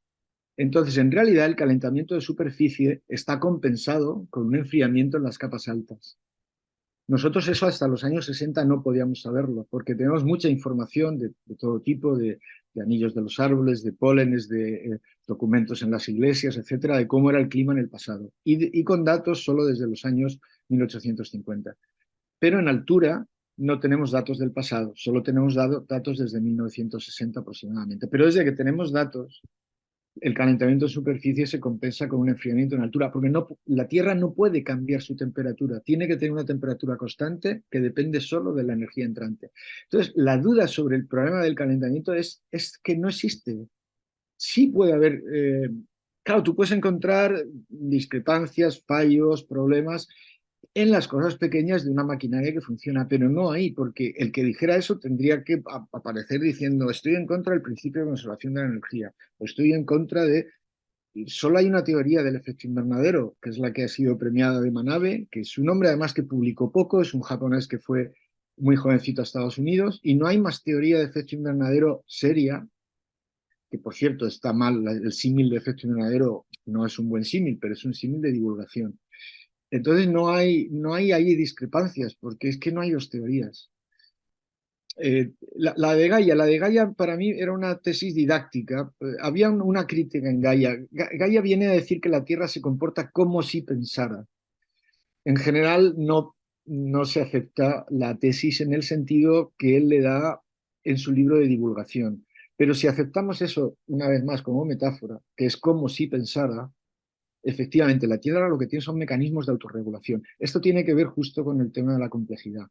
Entonces, en realidad, el calentamiento de superficie está compensado con un enfriamiento en las capas altas. Nosotros eso hasta los años 60 no podíamos saberlo, porque tenemos mucha información de todo tipo, de anillos de los árboles, de pólenes, de documentos en las iglesias, etcétera, de cómo era el clima en el pasado. Y con datos solo desde los años 1850. Pero en altura no tenemos datos del pasado, solo tenemos datos desde 1960 aproximadamente. Pero desde que tenemos datos, el calentamiento de superficie se compensa con un enfriamiento en altura, porque la Tierra no puede cambiar su temperatura, tiene que tener una temperatura constante que depende solo de la energía entrante. Entonces, la duda sobre el problema del calentamiento es que no existe. Sí puede haber, claro, tú puedes encontrar discrepancias, fallos, problemas en las cosas pequeñas de una maquinaria que funciona, pero no ahí, porque el que dijera eso tendría que aparecer diciendo estoy en contra del principio de conservación de la energía, o estoy en contra de... Solo hay una teoría del efecto invernadero, que es la que ha sido premiada de Manabe, que es un hombre además que publicó poco, es un japonés que fue muy jovencito a Estados Unidos, y no hay más teoría de efecto invernadero seria, que por cierto está mal, el símil de efecto invernadero no es un buen símil, pero es un símil de divulgación. Entonces no hay ahí discrepancias, porque es que no hay dos teorías. La de Gaia para mí era una tesis didáctica. Había una crítica en Gaia. Gaia viene a decir que la Tierra se comporta como si pensara. En general no se acepta la tesis en el sentido que él le da en su libro de divulgación. Pero si aceptamos eso, una vez más, como metáfora, que es como si pensara, efectivamente, la Tierra lo que tiene son mecanismos de autorregulación. Esto tiene que ver justo con el tema de la complejidad.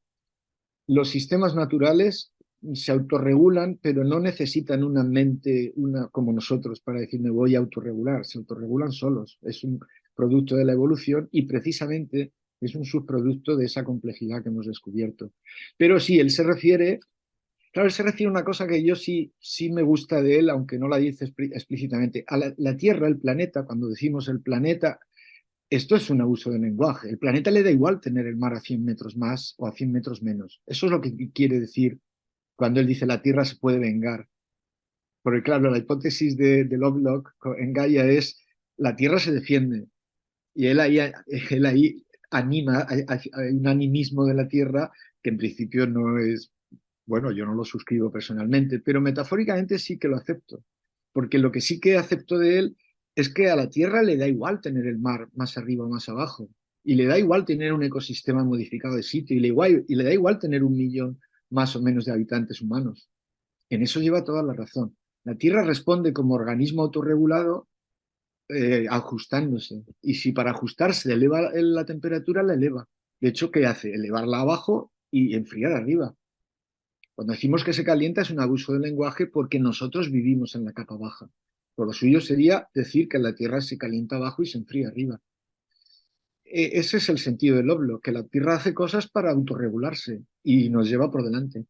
Los sistemas naturales se autorregulan, pero no necesitan una mente como nosotros para decir me voy a autorregular. Se autorregulan solos. Es un producto de la evolución y precisamente es un subproducto de esa complejidad que hemos descubierto. Pero sí, él se refiere, claro, él se refiere a una cosa que yo sí me gusta de él, aunque no la dice explícitamente. A la Tierra, el planeta, cuando decimos el planeta, esto es un abuso del lenguaje. El planeta le da igual tener el mar a 100 metros más o a 100 metros menos. Eso es lo que quiere decir cuando él dice la Tierra se puede vengar. Porque claro, la hipótesis de Lovelock en Gaia es la Tierra se defiende. Y él ahí anima, hay un animismo de la Tierra que en principio no es, bueno, yo no lo suscribo personalmente, pero metafóricamente sí que lo acepto. Porque lo que sí que acepto de él es que a la Tierra le da igual tener el mar más arriba o más abajo. Y le da igual tener un ecosistema modificado de sitio. Y le da igual tener 1 millón más o menos de habitantes humanos. En eso lleva toda la razón. La Tierra responde como organismo autorregulado ajustándose. Y si para ajustarse eleva la temperatura, la eleva. De hecho, ¿qué hace? Elevarla abajo y enfriar arriba. Cuando decimos que se calienta es un abuso del lenguaje porque nosotros vivimos en la capa baja. Por lo suyo sería decir que la Tierra se calienta abajo y se enfría arriba. Ese es el sentido del Lovelock, que la Tierra hace cosas para autorregularse y nos lleva por delante.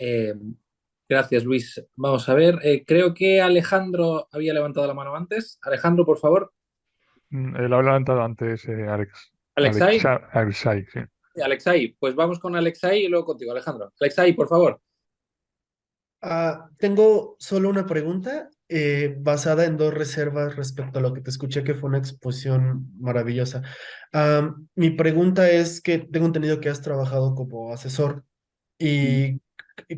Eh, gracias, Luis. Vamos a ver, creo que Alejandro había levantado la mano antes. Alejandro, por favor. Lo ha levantado antes Alex. Alexei. Alexei, sí. Alexei, pues vamos con Alexei y luego contigo, Alejandro. Alexei, por favor. Tengo solo una pregunta basada en dos reservas respecto a lo que te escuché, que fue una exposición maravillosa. Mi pregunta es que tengo entendido que has trabajado como asesor y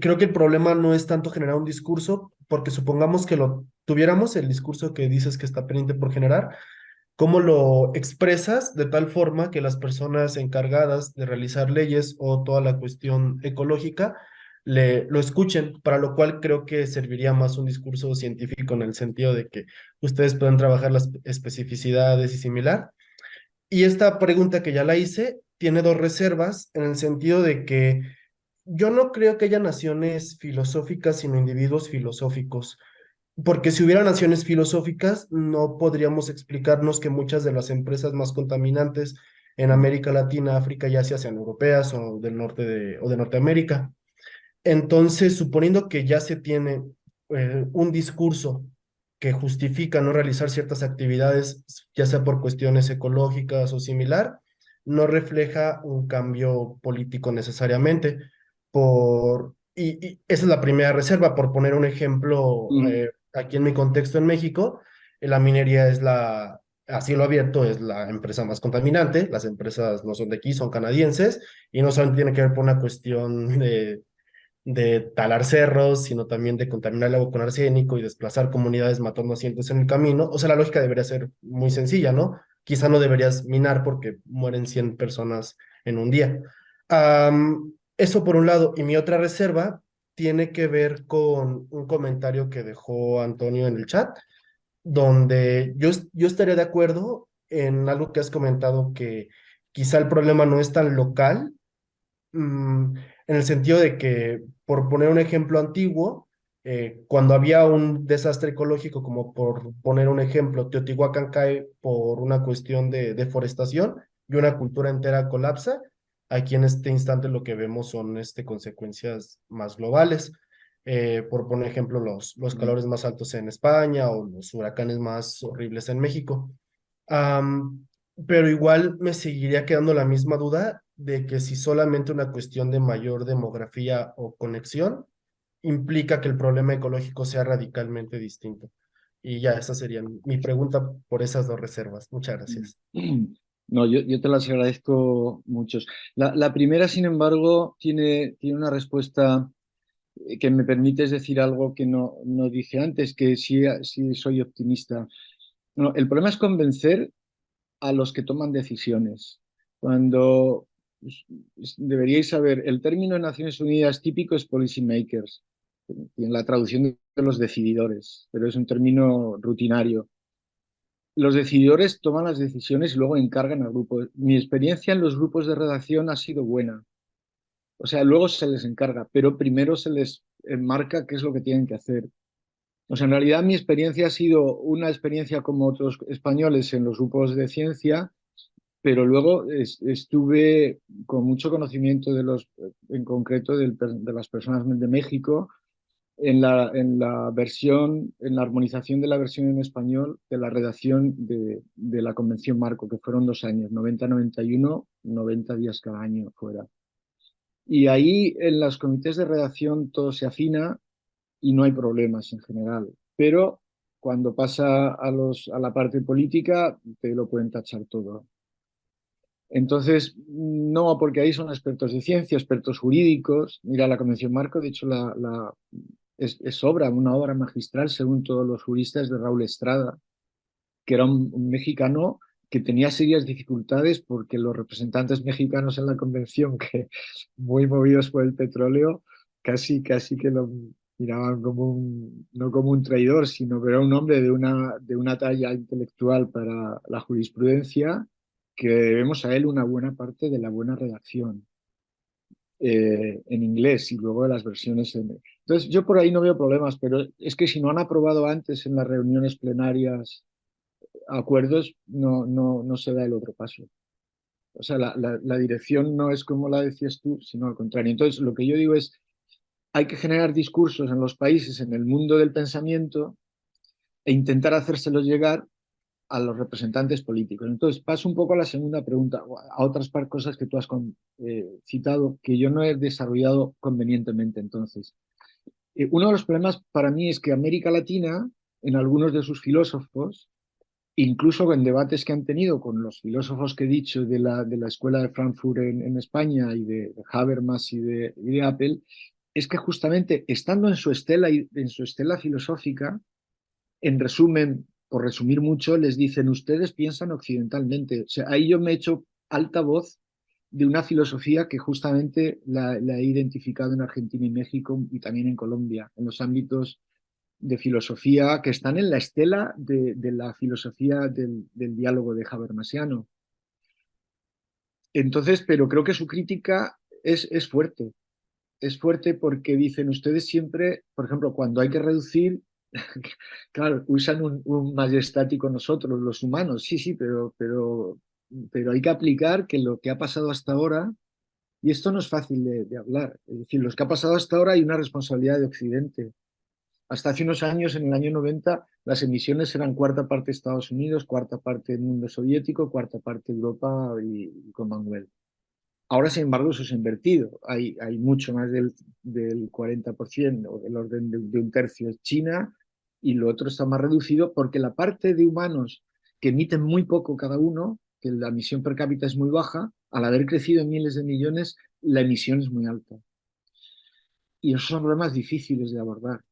creo que el problema no es tanto generar un discurso, porque supongamos que lo tuviéramos, el discurso que dices que está pendiente por generar, ¿cómo lo expresas de tal forma que las personas encargadas de realizar leyes o toda la cuestión ecológica lo escuchen? Para lo cual creo que serviría más un discurso científico en el sentido de que ustedes pueden trabajar las especificidades y similar. Y esta pregunta que ya la hice tiene dos reservas en el sentido de que yo no creo que haya naciones filosóficas, sino individuos filosóficos. Porque si hubiera naciones filosóficas, no podríamos explicarnos que muchas de las empresas más contaminantes en América Latina, África y Asia sean europeas o del norte o de Norteamérica. Entonces, suponiendo que ya se tiene un discurso que justifica no realizar ciertas actividades, ya sea por cuestiones ecológicas o similar, no refleja un cambio político necesariamente. Y esa es la primera reserva. Por poner un ejemplo, aquí en mi contexto en México, la minería es a cielo abierto es la empresa más contaminante. Las empresas no son de aquí, son canadienses, y no solamente tiene que ver por una cuestión de talar cerros, sino también de contaminar el agua con arsénico y desplazar comunidades matando asientos en el camino. O sea, la lógica debería ser muy sencilla, ¿no? Quizá no deberías minar porque mueren 100 personas en un día. Eso por un lado. Y mi otra reserva tiene que ver con un comentario que dejó Antonio en el chat, donde yo estaría de acuerdo en algo que has comentado, que quizá el problema no es tan local, en el sentido de que, por poner un ejemplo antiguo, cuando había un desastre ecológico, como por poner un ejemplo, Teotihuacán cae por una cuestión de deforestación y una cultura entera colapsa. Aquí en este instante lo que vemos son consecuencias más globales. Por poner ejemplo, los calores más altos en España o los huracanes más horribles en México. Pero igual me seguiría quedando la misma duda de que si solamente una cuestión de mayor demografía o conexión implica que el problema ecológico sea radicalmente distinto. Y ya, esa sería mi pregunta por esas dos reservas. Muchas gracias. No, yo te las agradezco muchos. La primera, sin embargo, tiene una respuesta que me permite decir algo que no dije antes, que sí soy optimista. No, el problema es convencer a los que toman decisiones. Cuando deberíais saber, el término en Naciones Unidas típico es policy makers, y en la traducción de los decididores, pero es un término rutinario. Los decididores toman las decisiones y luego encargan al grupo. Mi experiencia en los grupos de redacción ha sido buena. O sea, luego se les encarga, pero primero se les enmarca qué es lo que tienen que hacer. O sea, en realidad mi experiencia ha sido una experiencia como otros españoles en los grupos de ciencia, pero luego estuve con mucho conocimiento en concreto de las personas de México en la versión, en la armonización de la versión en español de la redacción de la Convención Marco, que fueron 2 años, 90-91, 90 días cada año fuera. Y ahí en los comités de redacción todo se afina y no hay problemas en general. Pero cuando pasa a la parte política, te lo pueden tachar todo. Entonces, no, porque ahí son expertos de ciencia, expertos jurídicos. Mira, la Convención Marco, de hecho, es una obra magistral, según todos los juristas, de Raúl Estrada, que era un mexicano que tenía serias dificultades porque los representantes mexicanos en la convención, que muy movidos por el petróleo, casi que lo miraban no como un traidor, sino que era un hombre de una talla intelectual para la jurisprudencia, que debemos a él una buena parte de la buena redacción en inglés y luego de las versiones en... Entonces, yo por ahí no veo problemas, pero es que si no han aprobado antes en las reuniones plenarias acuerdos, no se da el otro paso. O sea, la dirección no es como la decías tú, sino al contrario. Entonces, lo que yo digo es, hay que generar discursos en los países, en el mundo del pensamiento, e intentar hacérselos llegar a los representantes políticos. Entonces, paso un poco a la segunda pregunta, a otras cosas que tú has citado, que yo no he desarrollado convenientemente. Entonces, uno de los problemas para mí es que América Latina, en algunos de sus filósofos, incluso en debates que han tenido con los filósofos que he dicho de la Escuela de Frankfurt en España y de Habermas y de Apple, es que justamente estando en su estela filosófica, en resumen, por resumir mucho, les dicen, ustedes piensan occidentalmente. O sea, ahí yo me he hecho altavoz de una filosofía que justamente la he identificado en Argentina y México y también en Colombia, en los ámbitos de filosofía que están en la estela de la filosofía del diálogo de Habermasiano. Entonces, pero creo que su crítica es fuerte. Es fuerte porque dicen ustedes siempre, por ejemplo, cuando hay que reducir, claro, usan un majestático nosotros, los humanos, sí, pero hay que aplicar que lo que ha pasado hasta ahora, y esto no es fácil de hablar, es decir, lo que ha pasado hasta ahora hay una responsabilidad de Occidente. Hasta hace unos años, en el año 90, las emisiones eran cuarta parte Estados Unidos, cuarta parte del mundo soviético, cuarta parte Europa y Commonwealth. Ahora, sin embargo, eso se ha invertido. Hay mucho más del 40% o del orden de un tercio es China y lo otro está más reducido porque la parte de humanos que emiten muy poco cada uno, que la emisión per cápita es muy baja, al haber crecido en miles de millones, la emisión es muy alta. Y esos son problemas difíciles de abordar.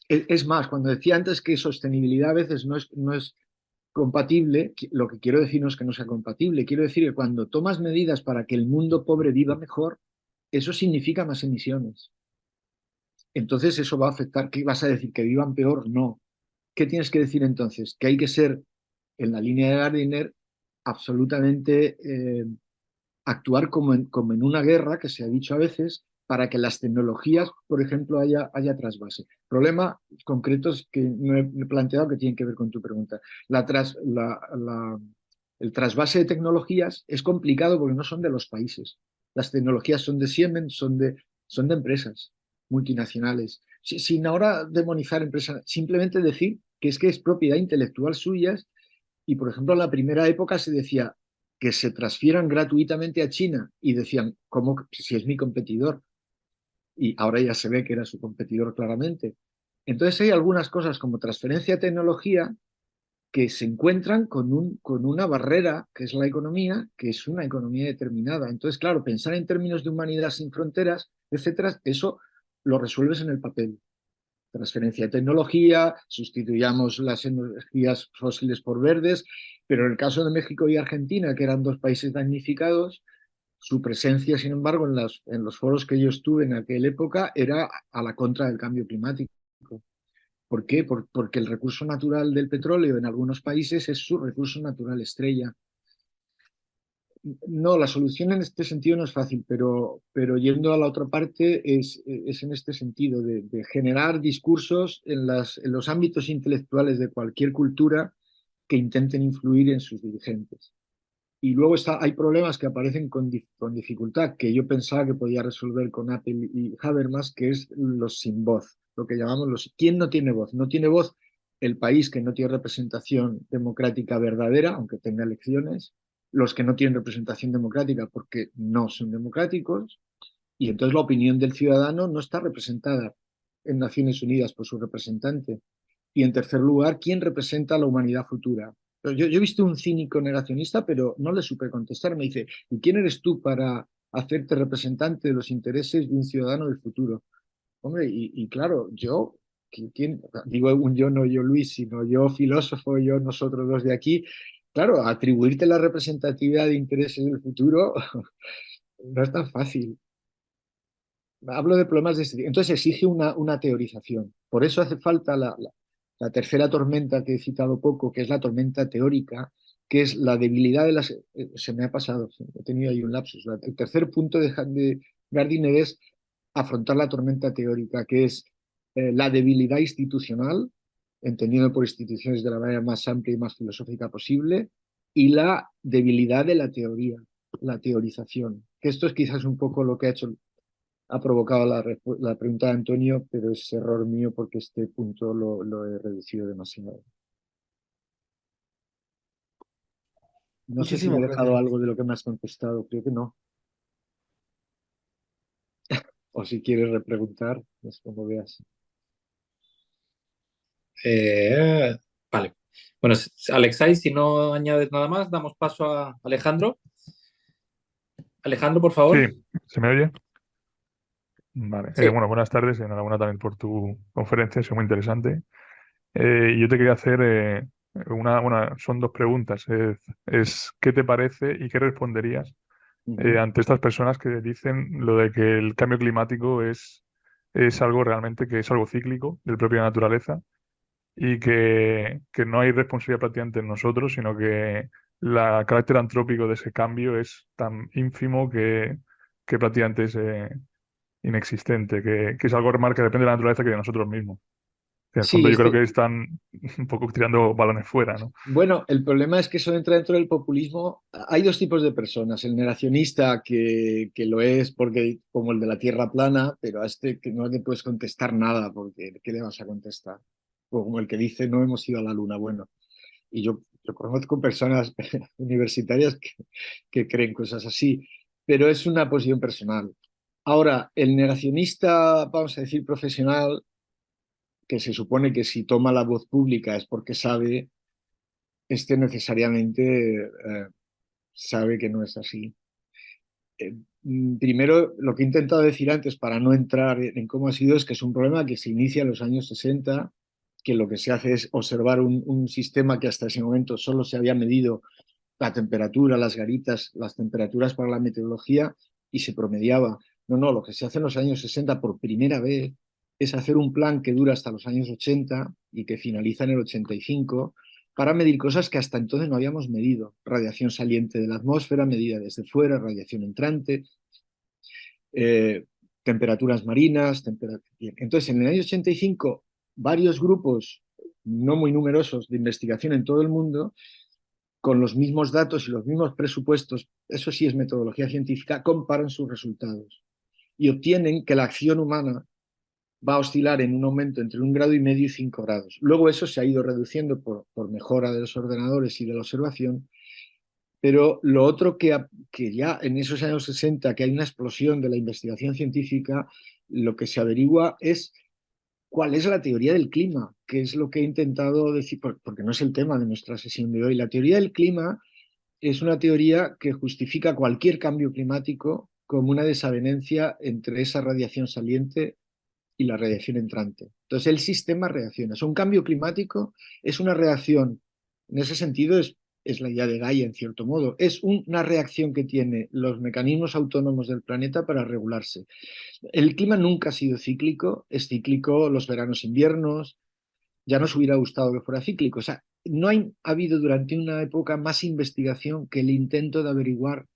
Es más, cuando decía antes que sostenibilidad a veces no es compatible, lo que quiero decir no es que no sea compatible, quiero decir que cuando tomas medidas para que el mundo pobre viva mejor, eso significa más emisiones. Entonces eso va a afectar, ¿qué vas a decir? ¿Que vivan peor? No. ¿Qué tienes que decir entonces? Que hay que ser, en la línea de Gardiner, absolutamente actuar como en una guerra, que se ha dicho a veces, para que las tecnologías, por ejemplo, haya trasvase. Problemas concretos que no he planteado que tienen que ver con tu pregunta. El trasvase de tecnologías es complicado porque no son de los países. Las tecnologías son de Siemens, son de empresas multinacionales. Sin ahora demonizar empresas, simplemente decir que es propiedad intelectual suyas y, por ejemplo, en la primera época se decía que se transfieran gratuitamente a China y decían, ¿cómo si es mi competidor? Y ahora ya se ve que era su competidor claramente. Entonces hay algunas cosas como transferencia de tecnología que se encuentran con una barrera, que es la economía, que es una economía determinada. Entonces, claro, pensar en términos de humanidad sin fronteras, etcétera, eso lo resuelves en el papel. Transferencia de tecnología, sustituyamos las energías fósiles por verdes, pero en el caso de México y Argentina, que eran 2 países damnificados, Su presencia, sin embargo, en los foros que yo estuve en aquella época era a la contra del cambio climático. ¿Por qué? Porque el recurso natural del petróleo en algunos países es su recurso natural estrella. No, la solución en este sentido no es fácil, pero yendo a la otra parte es en este sentido, de generar discursos en los ámbitos intelectuales de cualquier cultura que intenten influir en sus dirigentes. Y luego hay problemas que aparecen con dificultad, que yo pensaba que podía resolver con Apple y Habermas, que es los sin voz, lo que llamamos los... ¿Quién no tiene voz? No tiene voz el país que no tiene representación democrática verdadera, aunque tenga elecciones, los que no tienen representación democrática porque no son democráticos, y entonces la opinión del ciudadano no está representada en Naciones Unidas por su representante. Y en tercer lugar, ¿quién representa a la humanidad futura? Yo he visto un cínico negacionista, pero no le supe contestar. Me dice, ¿y quién eres tú para hacerte representante de los intereses de un ciudadano del futuro? Hombre, y claro, yo, digo un yo, no yo Luis, sino yo filósofo, yo nosotros dos de aquí, claro, atribuirte la representatividad de intereses del futuro no es tan fácil. Hablo de problemas de este tipo. Entonces exige una teorización. Por eso hace falta la tercera tormenta que he citado poco, que es la tormenta teórica, que es la debilidad de las... se me ha pasado, he tenido ahí un lapsus. El tercer punto de Gardiner es afrontar la tormenta teórica, que es la debilidad institucional, entendiendo por instituciones de la manera más amplia y más filosófica posible, y la debilidad de la teoría, la teorización. Que esto es quizás un poco lo que ha provocado la pregunta de Antonio, pero es error mío porque este punto lo he reducido demasiado. No sé si me Muchísimas he dejado gracias. algo de lo que me has contestado, creo que no. O si quieres repreguntar, es como veas. Vale. Bueno, Alexei, si no añades nada más, damos paso a Alejandro. Alejandro, por Sí, favor. ¿se me oye? Vale. Sí. Bueno, buenas tardes y enhorabuena también por tu conferencia, es muy interesante. Y yo te quería hacer son dos preguntas. ¿Qué te parece y qué responderías ante estas personas que dicen lo de que el cambio climático es algo realmente que es algo cíclico de la propia naturaleza y que no hay responsabilidad prácticamente en nosotros, sino que el carácter antrópico de ese cambio es tan ínfimo que prácticamente es inexistente, que es algo que depende de la naturaleza que de nosotros mismos? En el fondo Sí, yo creo que están un poco tirando balones fuera, ¿no? bueno, el problema es que eso entra dentro del populismo. Hay dos tipos de personas. El negacionista, que lo es porque como el de la tierra plana, pero a este que no le puedes contestar nada, porque ¿qué le vas a contestar? O como el que dice, no hemos ido a la luna. Bueno, y yo conozco personas universitarias que creen cosas así, pero es una posición personal. Ahora, el negacionista, vamos a decir, profesional, que se supone que si toma la voz pública es porque sabe, necesariamente sabe que no es así. Primero, lo que he intentado decir antes para no entrar en cómo ha sido es que es un problema que se inicia en los años 60, que lo que se hace es observar un sistema que hasta ese momento solo se había medido la temperatura, las garitas, las temperaturas para la meteorología y se promediaba. No, lo que se hace en los años 60 por primera vez es hacer un plan que dura hasta los años 80 y que finaliza en el 85 para medir cosas que hasta entonces no habíamos medido. Radiación saliente de la atmósfera, medida desde fuera, radiación entrante, eh, temperaturas marinas. Entonces, en el año 85, varios grupos no muy numerosos de investigación en todo el mundo, con los mismos datos y los mismos presupuestos, eso sí es metodología científica, comparan sus resultados y obtienen que la acción humana va a oscilar en un aumento entre 1,5 grados y 5 grados. Luego eso se ha ido reduciendo por mejora de los ordenadores y de la observación, pero lo otro que ya en esos años 60, que hay una explosión de la investigación científica, lo que se averigua es cuál es la teoría del clima, que es lo que he intentado decir, porque no es el tema de nuestra sesión de hoy. La teoría del clima es una teoría que justifica cualquier cambio climático como una desavenencia entre esa radiación saliente y la radiación entrante. Entonces el sistema reacciona. Un cambio climático es una reacción, en ese sentido es la idea de Gaia en cierto modo, es una reacción que tiene los mecanismos autónomos del planeta para regularse. El clima nunca ha sido cíclico, es cíclico los veranos-inviernos, ya nos hubiera gustado que fuera cíclico. O sea, no ha habido durante una época más investigación que el intento de averiguar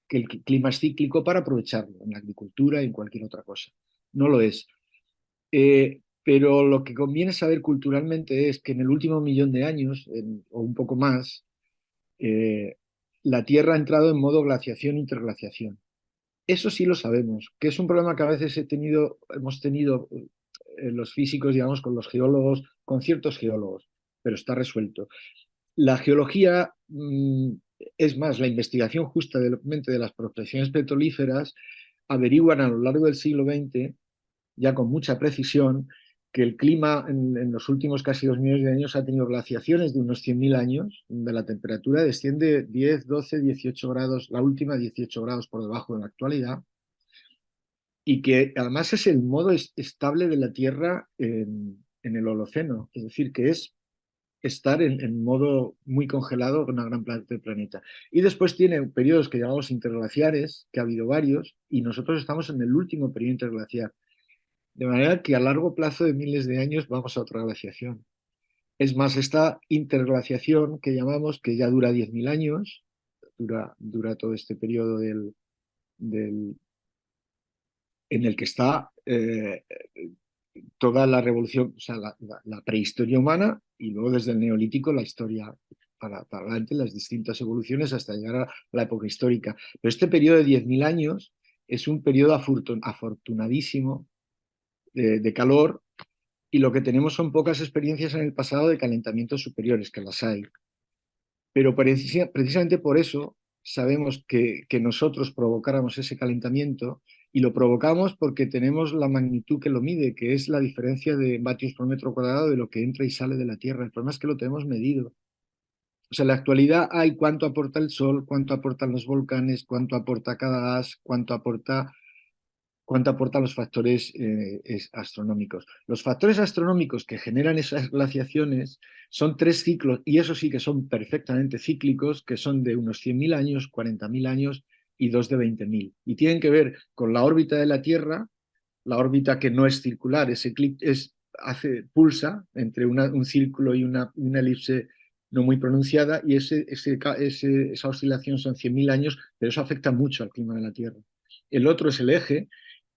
que el clima es cíclico para aprovecharlo en la agricultura y en cualquier otra cosa. No lo es. Pero lo que conviene saber culturalmente es que en el último millón de años, o un poco más, la Tierra ha entrado en modo glaciación-interglaciación. Eso sí lo sabemos, que es un problema que a veces hemos tenido los físicos, digamos, con los geólogos, con ciertos geólogos, pero está resuelto. La geología, es más, la investigación justa de las prospecciones petrolíferas averiguan a lo largo del siglo XX, ya con mucha precisión, que el clima en los últimos casi 2 millones de años ha tenido glaciaciones de unos 100.000 años, donde la temperatura desciende 10, 12, 18 grados, la última 18 grados por debajo de la actualidad, y que además es el modo estable de la Tierra en el Holoceno, es decir, que es estar en modo muy congelado con una gran parte del planeta. Y después tiene periodos que llamamos interglaciares, que ha habido varios, y nosotros estamos en el último periodo interglaciar. De manera que a largo plazo de miles de años vamos a otra glaciación. Es más, esta interglaciación que llamamos, que ya dura 10.000 años, dura todo este periodo en el que está toda la revolución, o sea, la prehistoria humana, y luego desde el Neolítico la historia para adelante, las distintas evoluciones hasta llegar a la época histórica. Pero este periodo de 10.000 años es un periodo afortunadísimo de calor, y lo que tenemos son pocas experiencias en el pasado de calentamientos superiores, que las hay. Pero precisamente por eso sabemos que nosotros provocáramos ese calentamiento, y lo provocamos porque tenemos la magnitud que lo mide, que es la diferencia de vatios por metro cuadrado de lo que entra y sale de la Tierra. El problema es que lo tenemos medido. O sea, en la actualidad hay cuánto aporta el Sol, cuánto aportan los volcanes, cuánto aporta cada gas, cuánto aportan los factores astronómicos. Los factores astronómicos que generan esas glaciaciones son 3 ciclos, y eso sí que son perfectamente cíclicos, que son de unos 100.000 años, 40.000 años y 2 de 20.000. Y tienen que ver con la órbita de la Tierra, la órbita que no es circular, pulsa entre un círculo y una elipse no muy pronunciada, y esa oscilación son 100.000 años, pero eso afecta mucho al clima de la Tierra. El otro es el eje,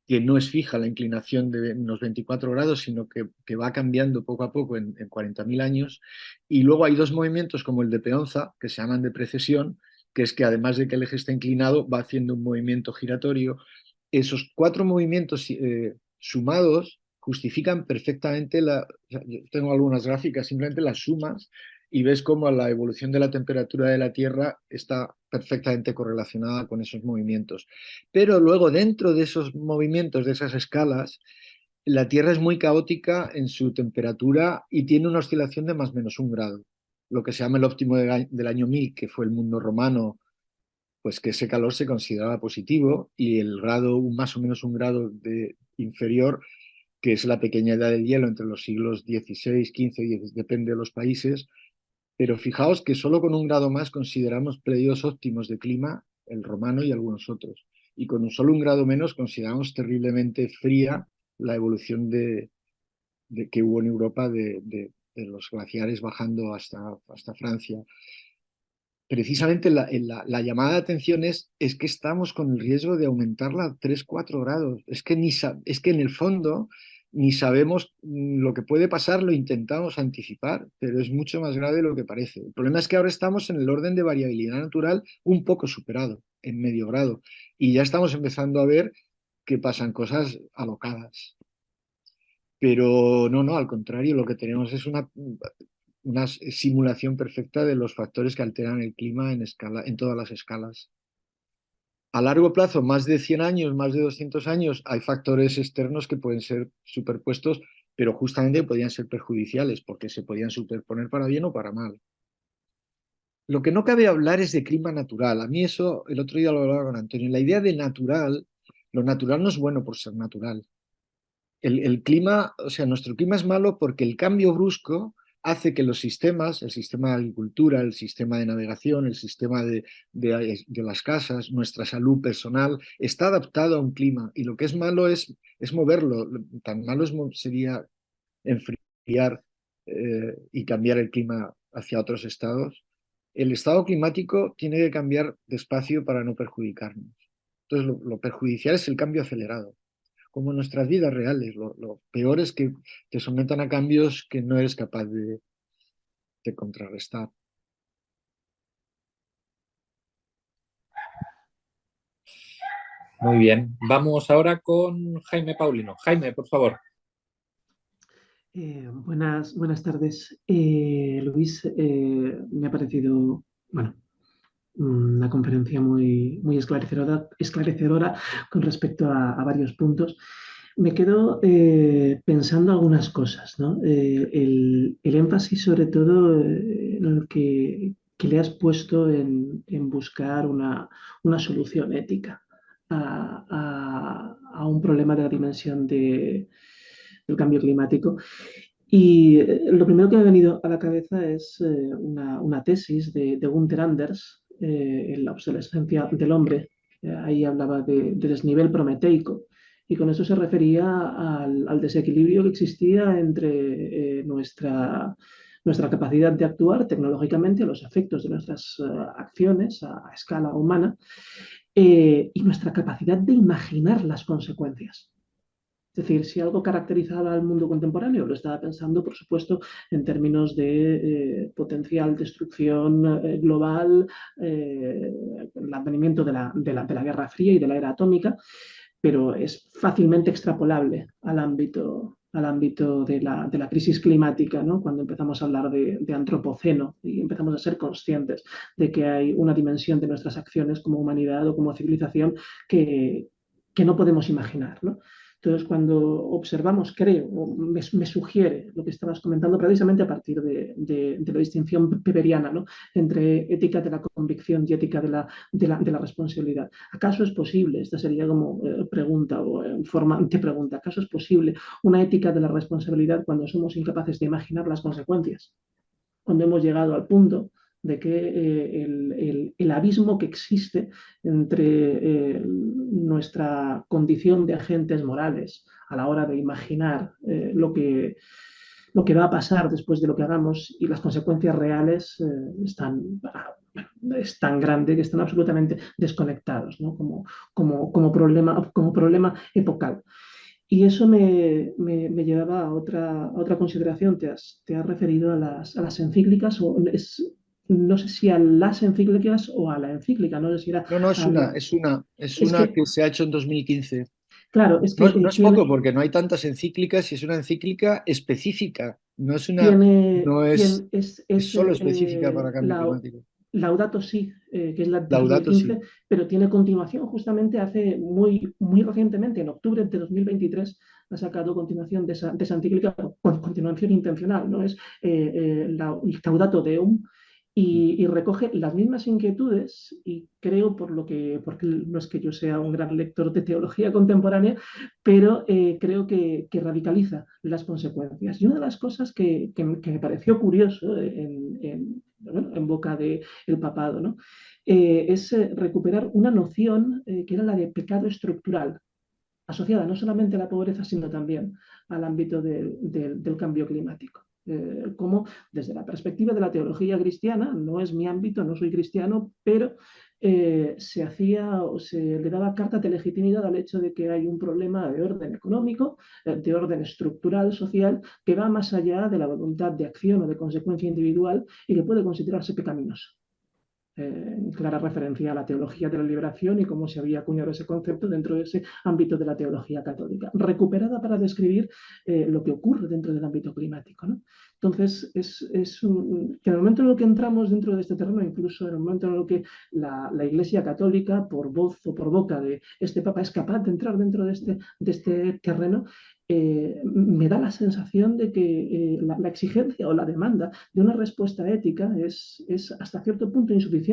que no es fija la inclinación de unos 24 grados, sino que va cambiando poco a poco en 40.000 años. Y luego hay 2 movimientos como el de Peonza, que se llaman de precesión, que es que además de que el eje está inclinado, va haciendo un movimiento giratorio. Esos 4 movimientos sumados justifican perfectamente yo tengo algunas gráficas, simplemente las sumas, y ves cómo la evolución de la temperatura de la Tierra está perfectamente correlacionada con esos movimientos. Pero luego, dentro de esos movimientos, de esas escalas, la Tierra es muy caótica en su temperatura y tiene una oscilación de más o menos 1 grado. Lo que se llama el óptimo del año 1000, que fue el mundo romano, pues que ese calor se consideraba positivo, y el grado, más o menos 1 grado inferior, que es la pequeña edad del hielo entre los siglos XVI, XV, depende de los países. Pero fijaos que solo con 1 grado más consideramos periodos óptimos de clima, el romano y algunos otros. Y con solo 1 grado menos consideramos terriblemente fría la evolución que hubo en Europa de los glaciares bajando hasta Francia. Precisamente la llamada de atención es que estamos con el riesgo de aumentarla a 3-4 grados. Es que en el fondo ni sabemos lo que puede pasar, lo intentamos anticipar, pero es mucho más grave de lo que parece. El problema es que ahora estamos en el orden de variabilidad natural un poco superado, en medio grado, y ya estamos empezando a ver que pasan cosas alocadas. Pero no, al contrario, lo que tenemos es una simulación perfecta de los factores que alteran el clima en todas las escalas. A largo plazo, más de 100 años, más de 200 años, hay factores externos que pueden ser superpuestos, pero justamente podrían ser perjudiciales, porque se podían superponer para bien o para mal. Lo que no cabe hablar es de clima natural. A mí eso, el otro día lo hablaba con Antonio, la idea de natural, lo natural no es bueno por ser natural. El clima, o sea, nuestro clima es malo porque el cambio brusco hace que los sistemas, el sistema de agricultura, el sistema de navegación, el sistema de las casas, nuestra salud personal, está adaptado a un clima. Y lo que es malo es moverlo. Tan malo sería enfriar y cambiar el clima hacia otros estados. El estado climático tiene que cambiar despacio para no perjudicarnos. Entonces, lo perjudicial es el cambio acelerado, como en nuestras vidas reales. Lo peor es que te sometan a cambios que no eres capaz de contrarrestar. Muy bien. Vamos ahora con Jaime Paulino. Jaime, por favor. Buenas tardes. Luis, me ha parecido, bueno, una conferencia muy esclarecedora con respecto a varios puntos. Me quedo pensando algunas cosas, ¿no? El énfasis sobre todo en el que le has puesto en buscar una solución ética a un problema de la dimensión del cambio climático. Y lo primero que me ha venido a la cabeza es una tesis de Gunther Anders, en la obsolescencia del hombre. Ahí hablaba de desnivel prometeico, y con eso se refería al desequilibrio que existía entre nuestra capacidad de actuar tecnológicamente, los efectos de nuestras acciones a escala humana, y nuestra capacidad de imaginar las consecuencias. Es decir, si algo caracterizaba al mundo contemporáneo, lo estaba pensando, por supuesto, en términos de potencial destrucción global, el advenimiento de la Guerra Fría y de la era atómica, pero es fácilmente extrapolable al ámbito de la crisis climática, ¿no? Cuando empezamos a hablar de antropoceno y empezamos a ser conscientes de que hay una dimensión de nuestras acciones como humanidad o como civilización que no podemos imaginar, ¿no? Entonces, cuando observamos, creo, me sugiere lo que estabas comentando precisamente a partir de la distinción weberiana, ¿no? Entre ética de la convicción y ética de la responsabilidad. ¿Acaso es posible? Esta sería como pregunta o en forma de pregunta. ¿Acaso es posible una ética de la responsabilidad cuando somos incapaces de imaginar las consecuencias? Cuando hemos llegado al punto de que el abismo que existe entre nuestra condición de agentes morales a la hora de imaginar lo que va a pasar después de lo que hagamos y las consecuencias reales es tan grande que están absolutamente desconectados, ¿no? como problema epocal. Y eso me llevaba a otra consideración. Te has referido a las encíclicas, no sé si a las encíclicas o a la encíclica, no sé si era... No, es una que se ha hecho en 2015. Claro, es que no es poco, porque no hay tantas encíclicas y es una encíclica específica. No es es solo específica para cambio climático. Laudato Si, que es la de Laudato 2015, Si. pero tiene continuación justamente hace muy recientemente, en octubre de 2023, ha sacado continuación de esa encíclica, continuación intencional, ¿no? Es Laudato Deum, y recoge las mismas inquietudes, y creo, porque no es que yo sea un gran lector de teología contemporánea, pero creo que radicaliza las consecuencias. Y una de las cosas que me pareció curioso en boca del papado, ¿no? Es recuperar una noción que era la de pecado estructural, asociada no solamente a la pobreza, sino también al ámbito del cambio climático. Como desde la perspectiva de la teología cristiana, no es mi ámbito, no soy cristiano, pero se hacía o se le daba carta de legitimidad al hecho de que hay un problema de orden económico, de orden estructural, social, que va más allá de la voluntad de acción o de consecuencia individual y que puede considerarse pecaminoso. Clara referencia a la teología de la liberación y cómo se había acuñado ese concepto dentro de ese ámbito de la teología católica, recuperada para describir lo que ocurre dentro del ámbito climático, ¿no? Entonces, que en el momento en el que entramos dentro de este terreno, incluso en el momento en el que la Iglesia Católica, por voz o por boca de este Papa, es capaz de entrar dentro de este terreno, me da la sensación de que la exigencia o la demanda de una respuesta ética es hasta cierto punto insuficiente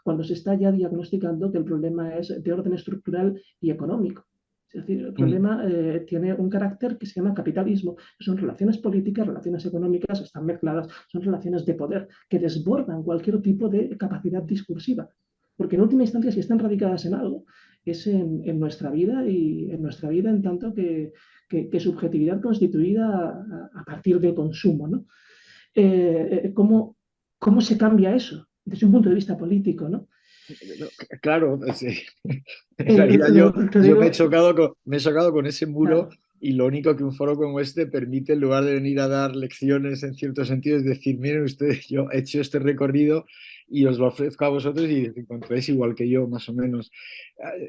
cuando se está ya diagnosticando que el problema es de orden estructural y económico. Es Es decir, el problema tiene un carácter que se llama capitalismo, que son relaciones políticas, relaciones económicas, están mezcladas, son relaciones de poder que desbordan cualquier tipo de capacidad discursiva. Porque en última instancia, si están radicadas en algo, es en nuestra vida y en nuestra vida en tanto que subjetividad constituida a partir del consumo, ¿no? ¿Cómo se cambia eso desde un punto de vista político, ¿no? Claro, sí. En realidad yo me he chocado con ese muro, Claro. y lo único que un foro como este permite, en lugar de venir a dar lecciones en cierto sentido, es decir, miren ustedes, yo he hecho este recorrido y os lo ofrezco a vosotros y encontráis igual que yo, más o menos.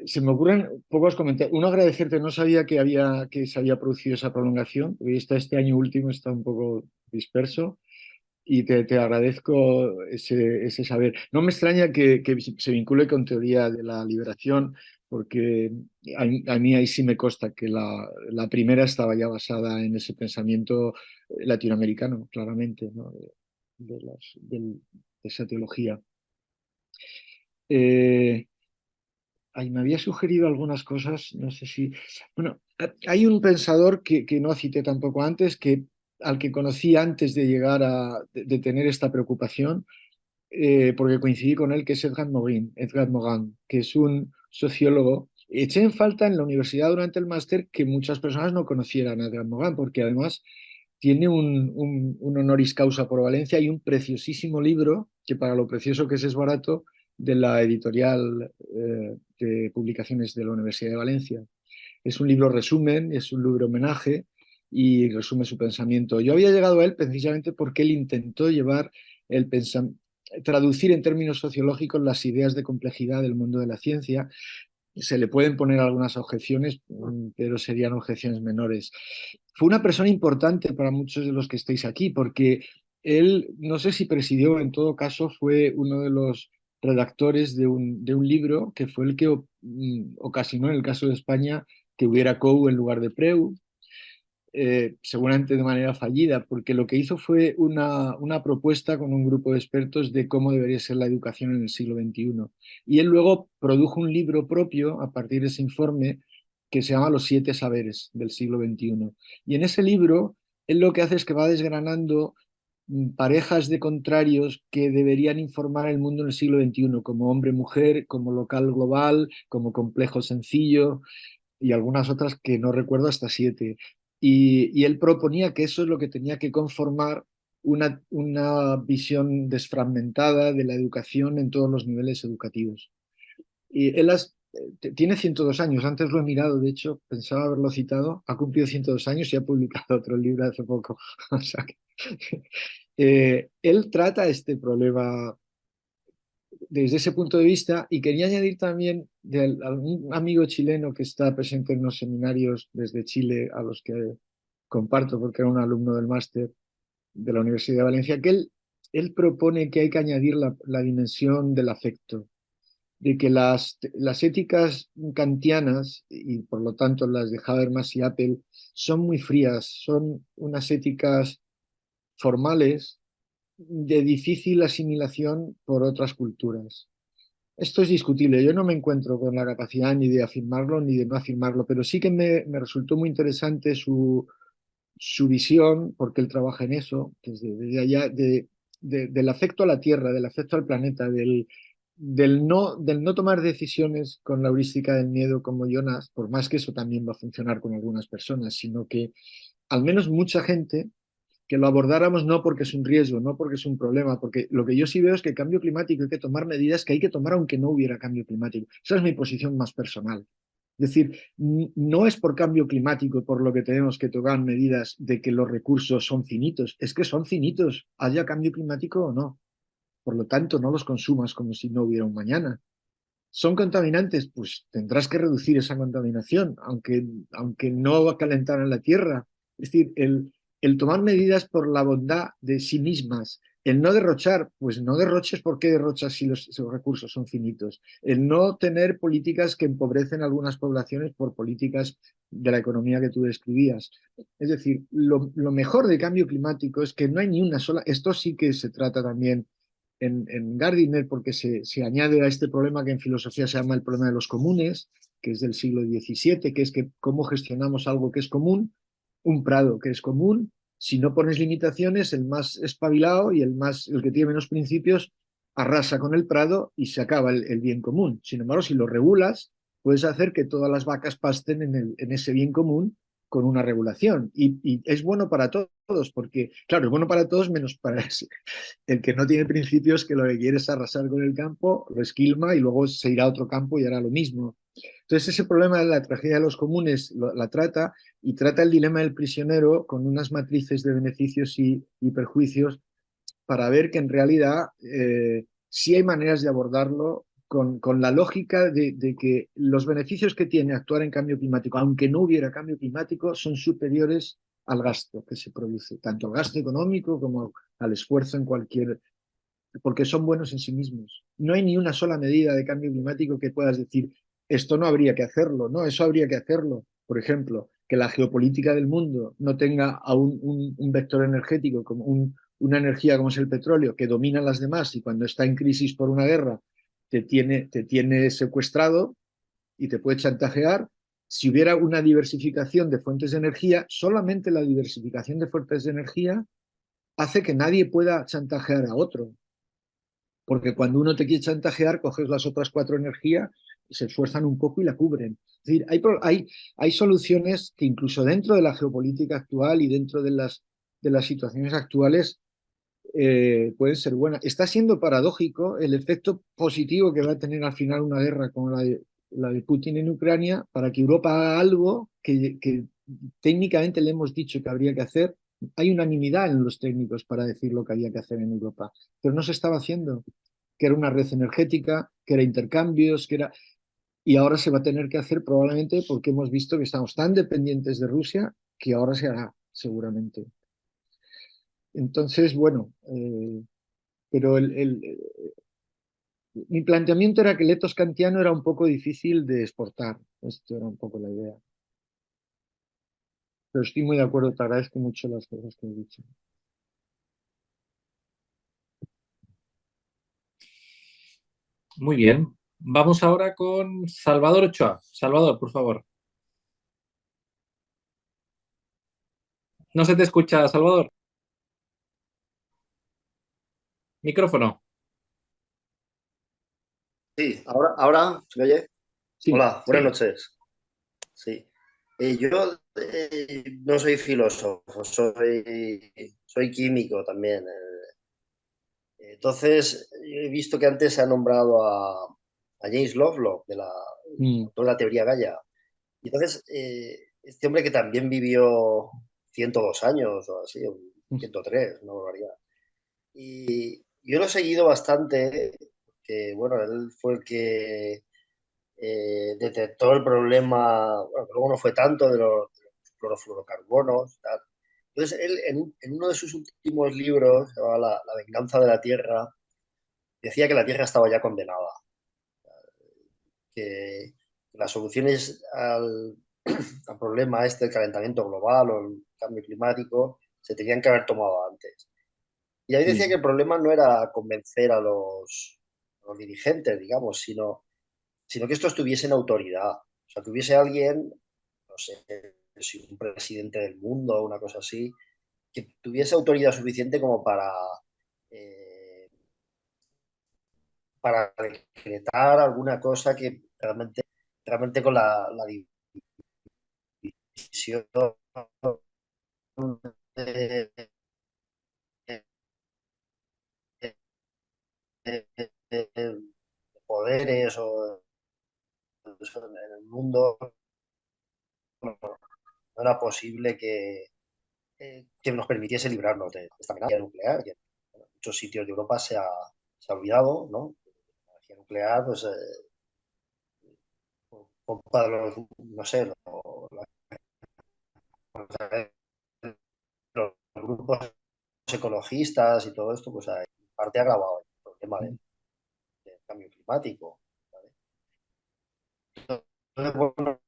Se me ocurren pocos comentarios. Uno, agradecerte, no sabía que se había producido esa prolongación, porque este año último está un poco disperso. Y te agradezco ese saber. No me extraña que se vincule con teoría de la liberación, porque a mí ahí sí me consta que la primera estaba ya basada en ese pensamiento latinoamericano, claramente, ¿no? De esa teología. Me había sugerido algunas cosas, no sé si... Bueno, hay un pensador que no cité tampoco antes, al que conocí antes de llegar de tener esta preocupación, porque coincidí con él, que es Edgar Morin, que es un sociólogo. Eché en falta en la universidad durante el máster que muchas personas no conocieran a Edgar Morin, porque además tiene un honoris causa por Valencia y un preciosísimo libro, que para lo precioso que es barato, de la editorial de publicaciones de la Universidad de Valencia. Es un libro resumen, es un libro homenaje y resume su pensamiento. Yo había llegado a él precisamente porque él intentó llevar traducir en términos sociológicos las ideas de complejidad del mundo de la ciencia. Se le pueden poner algunas objeciones, pero serían objeciones menores. Fue una persona importante para muchos de los que estáis aquí, porque él, no sé si presidió, en todo caso, fue uno de los redactores de un libro que fue el que ocasionó, en el caso de España, que hubiera COU en lugar de PREU, seguramente de manera fallida, porque lo que hizo fue una propuesta con un grupo de expertos de cómo debería ser la educación en el siglo XXI. Y él luego produjo un libro propio a partir de ese informe que se llama Los 7 saberes del siglo XXI. Y en ese libro, él lo que hace es que va desgranando parejas de contrarios que deberían informar el mundo en el siglo XXI, como hombre-mujer, como local-global, como complejo-sencillo, y algunas otras que no recuerdo, hasta 7. Y él proponía que eso es lo que tenía que conformar una visión desfragmentada de la educación en todos los niveles educativos. Y él tiene 102 años, antes lo he mirado, de hecho, pensaba haberlo citado, ha cumplido 102 años y ha publicado otro libro hace poco. O sea él trata este problema desde ese punto de vista, y quería añadir también a un amigo chileno que está presente en los seminarios desde Chile, a los que comparto porque era un alumno del máster de la Universidad de Valencia, que él propone que hay que añadir la dimensión del afecto, de que las éticas kantianas, y por lo tanto las de Habermas y Apple, son muy frías, son unas éticas formales de difícil asimilación por otras culturas. Esto es discutible. Yo no me encuentro con la capacidad ni de afirmarlo ni de no afirmarlo, pero sí que me resultó muy interesante su visión, porque él trabaja en eso, desde allá, del afecto a la Tierra, del afecto al planeta, del no tomar decisiones con la heurística del miedo como Jonas, por más que eso también va a funcionar con algunas personas, sino que al menos mucha gente que lo abordáramos no porque es un riesgo, no porque es un problema, porque lo que yo sí veo es que el cambio climático hay que tomar medidas que hay que tomar aunque no hubiera cambio climático. Esa es mi posición más personal. Es decir, no es por cambio climático por lo que tenemos que tomar medidas de que los recursos son finitos, es que son finitos, haya cambio climático o no. Por lo tanto, no los consumas como si no hubiera un mañana. ¿Son contaminantes? Pues tendrás que reducir esa contaminación, aunque no calentaran la Tierra. Es decir, el tomar medidas por la bondad de sí mismas, el no derrochar, pues no derroches porque derrochas si los recursos son finitos, el no tener políticas que empobrecen a algunas poblaciones por políticas de la economía que tú describías. Es decir, lo mejor del cambio climático es que no hay ni una sola, esto sí que se trata también en Gardiner, porque se añade a este problema que en filosofía se llama el problema de los comunes, que es del siglo XVII, que es que cómo gestionamos algo que es común, un prado que es común. Si no pones limitaciones, el más espabilado y el que tiene menos principios arrasa con el prado y se acaba el bien común. Sin embargo, si lo regulas, puedes hacer que todas las vacas pasten en ese bien común con una regulación. Y es bueno para todos, porque, claro, es bueno para todos menos para el que no tiene principios, que lo que quiere es arrasar con el campo, lo esquilma y luego se irá a otro campo y hará lo mismo. Entonces ese problema de la tragedia de los comunes la trata, y trata el dilema del prisionero con unas matrices de beneficios y perjuicios para ver que en realidad sí hay maneras de abordarlo con la lógica de que los beneficios que tiene actuar en cambio climático, aunque no hubiera cambio climático, son superiores al gasto que se produce, tanto al gasto económico como al esfuerzo en cualquier, porque son buenos en sí mismos. No hay ni una sola medida de cambio climático que puedas decir, esto no habría que hacerlo, no, eso habría que hacerlo. Por ejemplo, que la geopolítica del mundo no tenga a un vector energético como una energía como es el petróleo, que domina las demás y cuando está en crisis por una guerra te tiene secuestrado y te puede chantajear. Si hubiera una diversificación de fuentes de energía, solamente la diversificación de fuentes de energía hace que nadie pueda chantajear a otro. Porque cuando uno te quiere chantajear, coges las otras 4 energías, se esfuerzan un poco y la cubren. Es decir, hay soluciones que incluso dentro de la geopolítica actual y dentro de las situaciones actuales pueden ser buenas. Está siendo paradójico el efecto positivo que va a tener al final una guerra como la de Putin en Ucrania para que Europa haga algo que técnicamente le hemos dicho que habría que hacer. Hay unanimidad en los técnicos para decir lo que había que hacer en Europa, pero no se estaba haciendo, que era una red energética, que era intercambios, que era... Y ahora se va a tener que hacer probablemente porque hemos visto que estamos tan dependientes de Rusia que ahora se hará, seguramente. Entonces, bueno, pero mi planteamiento era que el etos kantiano era un poco difícil de exportar. Esto era un poco la idea. Pero estoy muy de acuerdo, te agradezco mucho las cosas que he dicho. Muy bien. Vamos ahora con Salvador Ochoa. Salvador, por favor. No se te escucha, Salvador. Micrófono. Sí, ahora, ¿se me oye? Sí, Hola, buenas Sí. noches. Sí. Yo no soy filósofo, soy químico también. Entonces, he visto que antes se ha nombrado a James Lovelock, autor de la teoría Gaia. Y entonces, este hombre que también vivió 102 años o así, o 103, una barbaridad. Y yo lo he seguido bastante, que bueno, él fue el que detectó el problema, bueno, luego no fue tanto de los clorofluorocarbonos. Tal. Entonces, él en uno de sus últimos libros, se llamaba La venganza de la Tierra, decía que la Tierra estaba ya condenada, que las soluciones al problema este del calentamiento global o el cambio climático se tenían que haber tomado antes. Y ahí decía que el problema no era convencer a los dirigentes, digamos, sino que estos tuviesen autoridad. O sea, que hubiese alguien, no sé, si un presidente del mundo o una cosa así, que tuviese autoridad suficiente como para decretar alguna cosa que realmente con la división de, de poderes o en el mundo no era posible que nos permitiese librarnos de esta amenaza nuclear, que en muchos sitios de Europa se ha olvidado, ¿no? La energía nuclear, pues, para los, no sé, los grupos ecologistas y todo esto, pues en parte ha agravado el problema del cambio climático. ¿Vale? Entonces, bueno,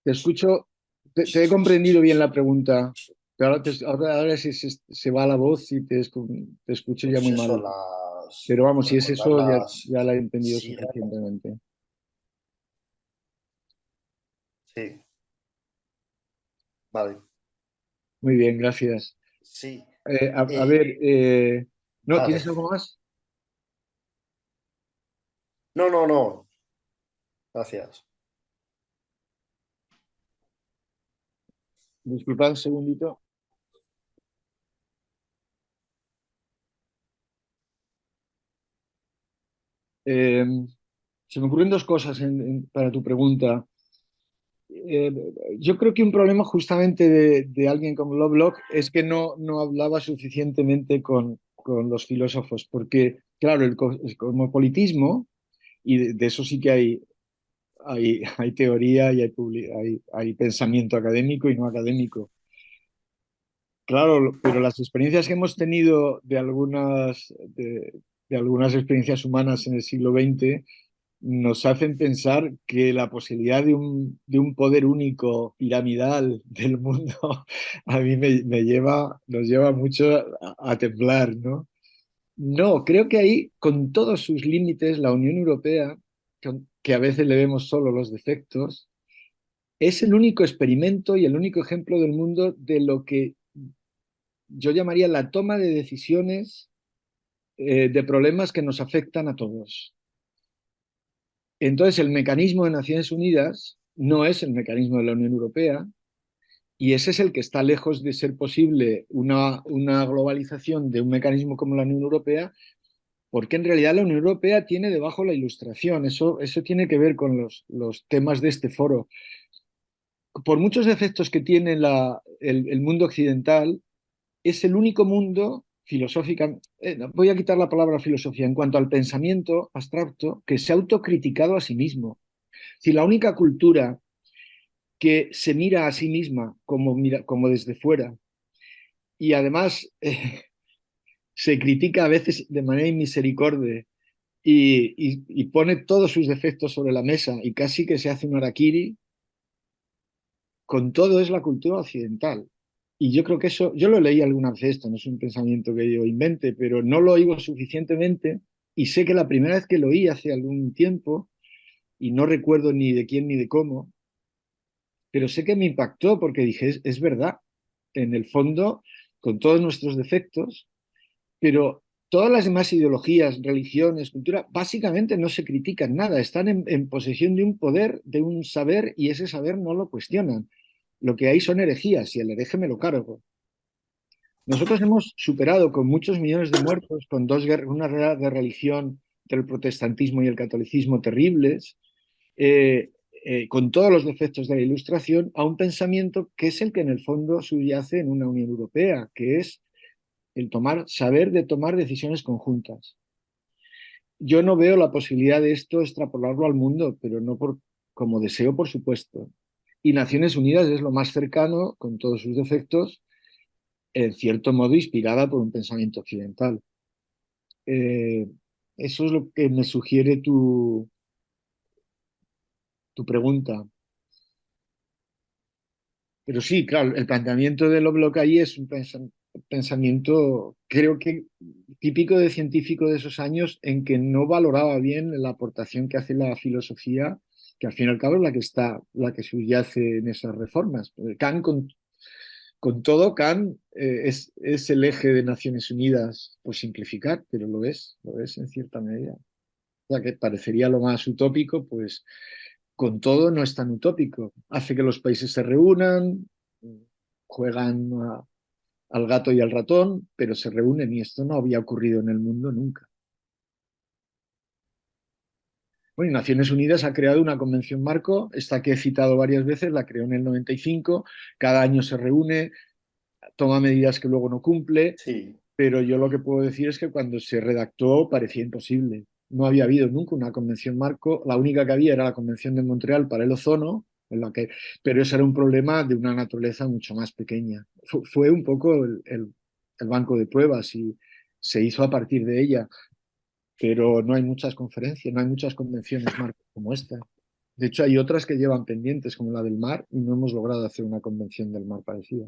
te escucho, te he comprendido bien la pregunta, pero ahora se va la voz y te escucho ya pues muy eso, mal. Pero vamos, si es recordar eso, las ya la he entendido siglas. suficientemente. Sí. Vale. Muy bien, gracias. Sí. A ver, ¿no, Vale. tienes algo más? No, no, no. Gracias. Disculpad un segundito. Eh, Se me ocurren dos cosas para tu pregunta. Eh, yo creo que un problema justamente de alguien como Lovelock es que no hablaba suficientemente con los filósofos, porque, claro, el cosmopolitismo, y de eso sí que hay teoría y hay pensamiento académico y no académico. Claro, pero las experiencias que hemos tenido de algunas experiencias humanas en el siglo XX nos hacen pensar que la posibilidad de un poder único, piramidal del mundo, a mí nos lleva mucho a temblar, ¿no? No, creo que ahí, con todos sus límites, la Unión Europea, que a veces le vemos solo los defectos, es el único experimento y el único ejemplo del mundo de lo que yo llamaría la toma de decisiones de problemas que nos afectan a todos. Entonces, el mecanismo de Naciones Unidas no es el mecanismo de la Unión Europea y ese es el que está lejos de ser posible una globalización de un mecanismo como la Unión Europea, porque en realidad la Unión Europea tiene debajo la ilustración. Eso tiene que ver con los temas de este foro. Por muchos defectos que tiene el mundo occidental, es el único mundo filosófica, voy a quitar la palabra filosofía, en cuanto al pensamiento abstracto, que se ha autocriticado a sí mismo. Si la única cultura que se mira a sí misma como desde fuera y además se critica a veces de manera inmisericordia y pone todos sus defectos sobre la mesa y casi que se hace un harakiri, con todo es la cultura occidental. Y yo creo que eso, yo lo leí alguna vez esto, no es un pensamiento que yo invente, pero no lo oigo suficientemente y sé que la primera vez que lo oí hace algún tiempo, y no recuerdo ni de quién ni de cómo, pero sé que me impactó porque dije, es verdad, en el fondo, con todos nuestros defectos, pero todas las demás ideologías, religiones, cultura, básicamente no se critican nada, están en posesión de un poder, de un saber, y ese saber no lo cuestionan. Lo que hay son herejías y el hereje me lo cargo. Nosotros hemos superado con muchos millones de muertos, con una guerra de religión entre el protestantismo y el catolicismo terribles, con todos los defectos de la Ilustración, a un pensamiento que es el que en el fondo subyace en una Unión Europea, que es el saber de tomar decisiones conjuntas. Yo no veo la posibilidad de esto extrapolarlo al mundo, pero no como deseo, por supuesto. Y Naciones Unidas es lo más cercano, con todos sus defectos, en cierto modo inspirada por un pensamiento occidental. Eh, Eso es lo que me sugiere tu pregunta. Pero sí, claro, el planteamiento de Lovelock ahí es un pensamiento, creo que típico de científico de esos años, en que no valoraba bien la aportación que hace la filosofía, que al fin y al cabo es la que subyace en esas reformas. Kant, con todo, Kant es el eje de Naciones Unidas, por simplificar, pero lo es en cierta medida. O sea, que parecería lo más utópico, pues con todo no es tan utópico. Hace que los países se reúnan, juegan al gato y al ratón, pero se reúnen y esto no había ocurrido en el mundo nunca. Bueno, y Naciones Unidas ha creado una convención marco, esta que he citado varias veces, la creó en el 95, cada año se reúne, toma medidas que luego no cumple, Sí. pero yo lo que puedo decir es que cuando se redactó parecía imposible. No había habido nunca una convención marco, la única que había era la Convención de Montreal para el ozono, pero ese era un problema de una naturaleza mucho más pequeña. Fue un poco el banco de pruebas y se hizo a partir de ella, pero no hay muchas conferencias, no hay muchas convenciones marco como esta. De hecho, hay otras que llevan pendientes, como la del mar, y no hemos logrado hacer una convención del mar parecida,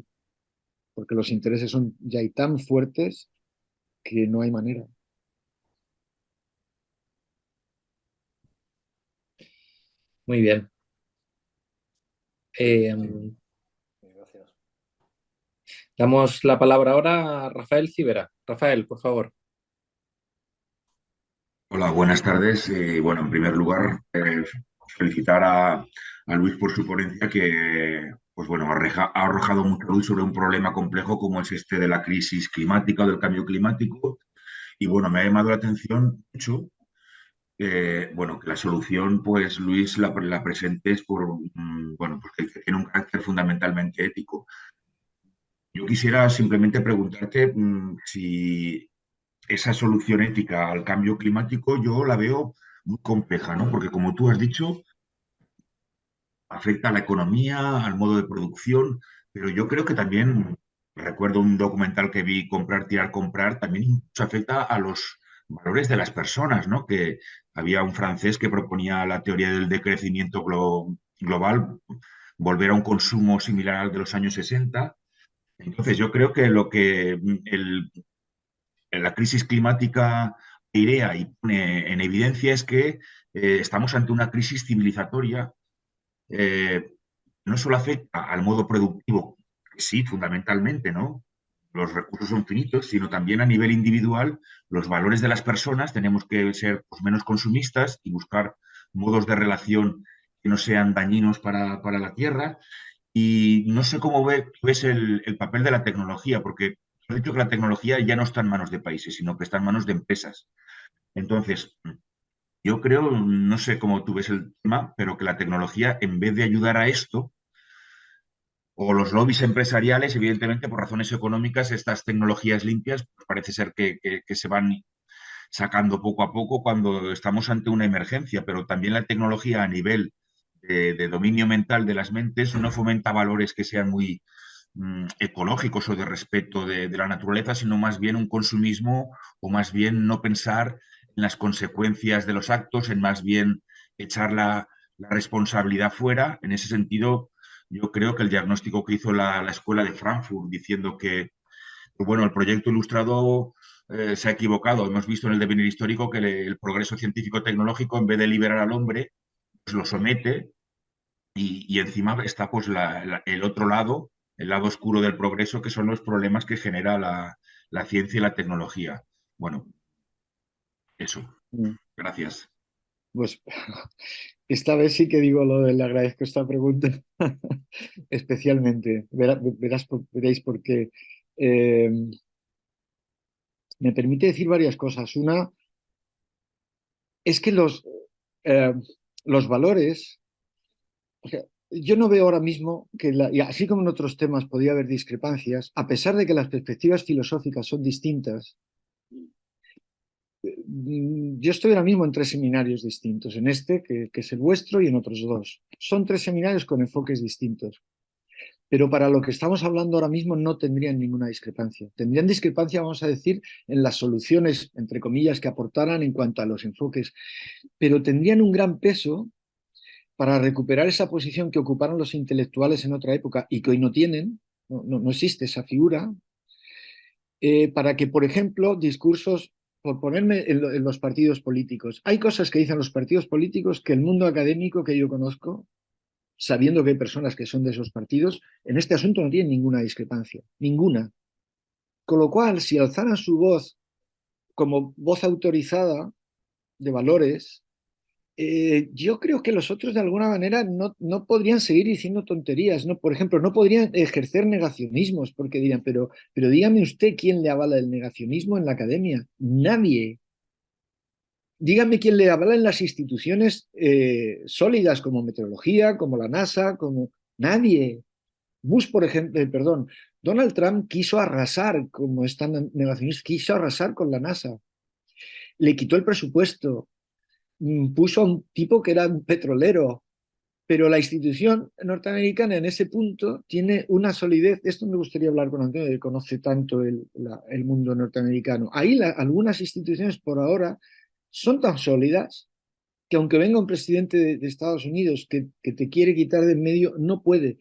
porque los intereses son ya tan fuertes que no hay manera. Muy bien. Eh, Gracias. Damos la palabra ahora a Rafael Civera. Rafael, por favor. Hola, buenas tardes. Bueno, en primer lugar, felicitar a Luis por su ponencia que, pues bueno, ha arrojado mucha luz sobre un problema complejo como es este de la crisis climática o del cambio climático. Y bueno, me ha llamado la atención mucho, bueno, que la solución, pues Luis la presentes por, bueno, porque tiene un carácter fundamentalmente ético. Yo quisiera simplemente preguntarte si esa solución ética al cambio climático yo la veo muy compleja, ¿no? Porque como tú has dicho, afecta a la economía, al modo de producción, pero yo creo que también, recuerdo un documental que vi, Comprar, Tirar, Comprar, también incluso afecta a los valores de las personas, ¿no? Que había un francés que proponía la teoría del decrecimiento global, volver a un consumo similar al de los años 60. Entonces, yo creo que lo que la crisis climática IREA y pone en evidencia es que estamos ante una crisis civilizatoria. No solo afecta al modo productivo, que sí, fundamentalmente, ¿no? Los recursos son finitos, sino también a nivel individual, los valores de las personas, tenemos que ser pues, menos consumistas y buscar modos de relación que no sean dañinos para la tierra. Y no sé cómo ves el papel de la tecnología, porque he dicho que la tecnología ya no está en manos de países, sino que está en manos de empresas. Entonces, yo creo, no sé cómo tú ves el tema, pero que la tecnología, en vez de ayudar a esto, o los lobbies empresariales, evidentemente, por razones económicas, estas tecnologías limpias pues, parece ser que se van sacando poco a poco cuando estamos ante una emergencia, pero también la tecnología a nivel de dominio mental de las mentes no fomenta valores que sean muy ecológicos o de respeto de la naturaleza, sino más bien un consumismo o más bien no pensar en las consecuencias de los actos, en más bien echar la responsabilidad fuera. En ese sentido, yo creo que el diagnóstico que hizo la Escuela de Frankfurt diciendo que, pues bueno, el proyecto ilustrado se ha equivocado. Hemos visto en el devenir histórico que el progreso científico-tecnológico, en vez de liberar al hombre, pues lo somete y encima está pues el otro lado, el lado oscuro del progreso, que son los problemas que genera la ciencia y la tecnología. Bueno, eso. Mm. Gracias. Pues esta vez sí que digo lo de le agradezco esta pregunta especialmente. Veréis por qué. Me permite decir varias cosas. Una es que los valores, o sea, yo no veo ahora mismo que, y así como en otros temas podría haber discrepancias, a pesar de que las perspectivas filosóficas son distintas. Yo estoy ahora mismo en 3 seminarios distintos, en este, que es el vuestro, y en otros 2. Son 3 seminarios con enfoques distintos. Pero para lo que estamos hablando ahora mismo no tendrían ninguna discrepancia. Tendrían discrepancia, vamos a decir, en las soluciones, entre comillas, que aportaran en cuanto a los enfoques. Pero tendrían un gran peso para recuperar esa posición que ocuparon los intelectuales en otra época y que hoy no tienen, no existe esa figura, para que, por ejemplo, discursos, por ponerme en los partidos políticos, hay cosas que dicen los partidos políticos que el mundo académico que yo conozco, sabiendo que hay personas que son de esos partidos, en este asunto no tienen ninguna discrepancia, ninguna. Con lo cual, si alzaran su voz como voz autorizada de valores, yo creo que los otros de alguna manera no podrían seguir diciendo tonterías, ¿no? Por ejemplo, no podrían ejercer negacionismos, porque dirían, pero dígame usted quién le avala el negacionismo en la academia. Nadie. Dígame quién le avala en las instituciones sólidas como meteorología, como la NASA, como nadie. Bush, por ejemplo, perdón, Donald Trump quiso arrasar, como están negacionistas, quiso arrasar con la NASA. Le quitó el presupuesto, puso a un tipo que era un petrolero, pero la institución norteamericana en ese punto tiene una solidez. Esto me gustaría hablar con Antonio, que conoce tanto el mundo norteamericano. Ahí algunas instituciones por ahora son tan sólidas que aunque venga un presidente de Estados Unidos que te quiere quitar de en medio, no puede.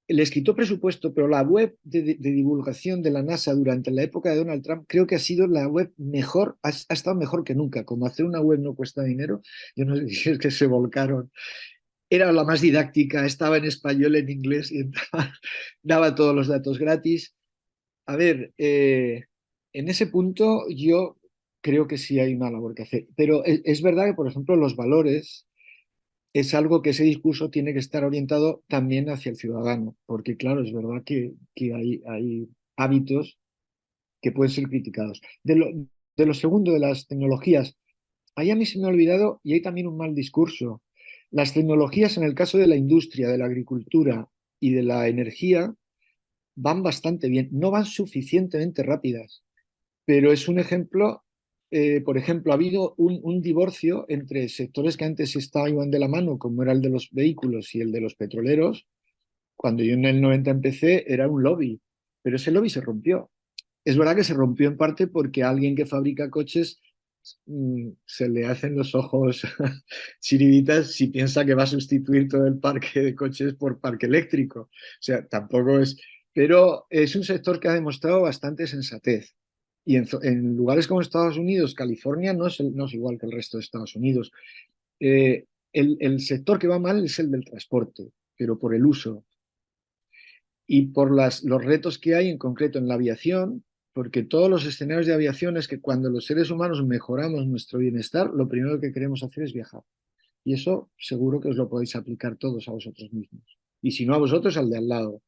Les quitó presupuesto, pero la web de divulgación de la NASA durante la época de Donald Trump creo que ha sido la web mejor, ha estado mejor que nunca. Como hacer una web no cuesta dinero, yo no sé si es que se volcaron. era la más didáctica, estaba en español, en inglés y daba todos los datos gratis. A ver, en ese punto yo creo que sí hay una labor que hacer, pero es verdad que, por ejemplo, los valores es algo que ese discurso tiene que estar orientado también hacia el ciudadano, porque claro, es verdad que hay hábitos que pueden ser criticados. De lo segundo, de las tecnologías, ahí a mí se me ha olvidado y hay también un mal discurso. Las tecnologías en el caso de la industria, de la agricultura y de la energía van bastante bien, no van suficientemente rápidas, pero es un ejemplo. Por ejemplo, ha habido un divorcio entre sectores que antes iban de la mano, como era el de los vehículos y el de los petroleros. Cuando yo en el 90 empecé, era un lobby, pero ese lobby se rompió. Es verdad que se rompió en parte porque a alguien que fabrica coches se le hacen los ojos chiribitas si piensa que va a sustituir todo el parque de coches por parque eléctrico. O sea, tampoco es... Pero es un sector que ha demostrado bastante sensatez. Y en lugares como Estados Unidos, California no es igual que el resto de Estados Unidos. El sector que va mal es el del transporte, pero por el uso y por los retos que hay en concreto en la aviación, porque todos los escenarios de aviación es que cuando los seres humanos mejoramos nuestro bienestar, lo primero que queremos hacer es viajar. Y eso seguro que os lo podéis aplicar todos a vosotros mismos. Y si no a vosotros, al de al lado.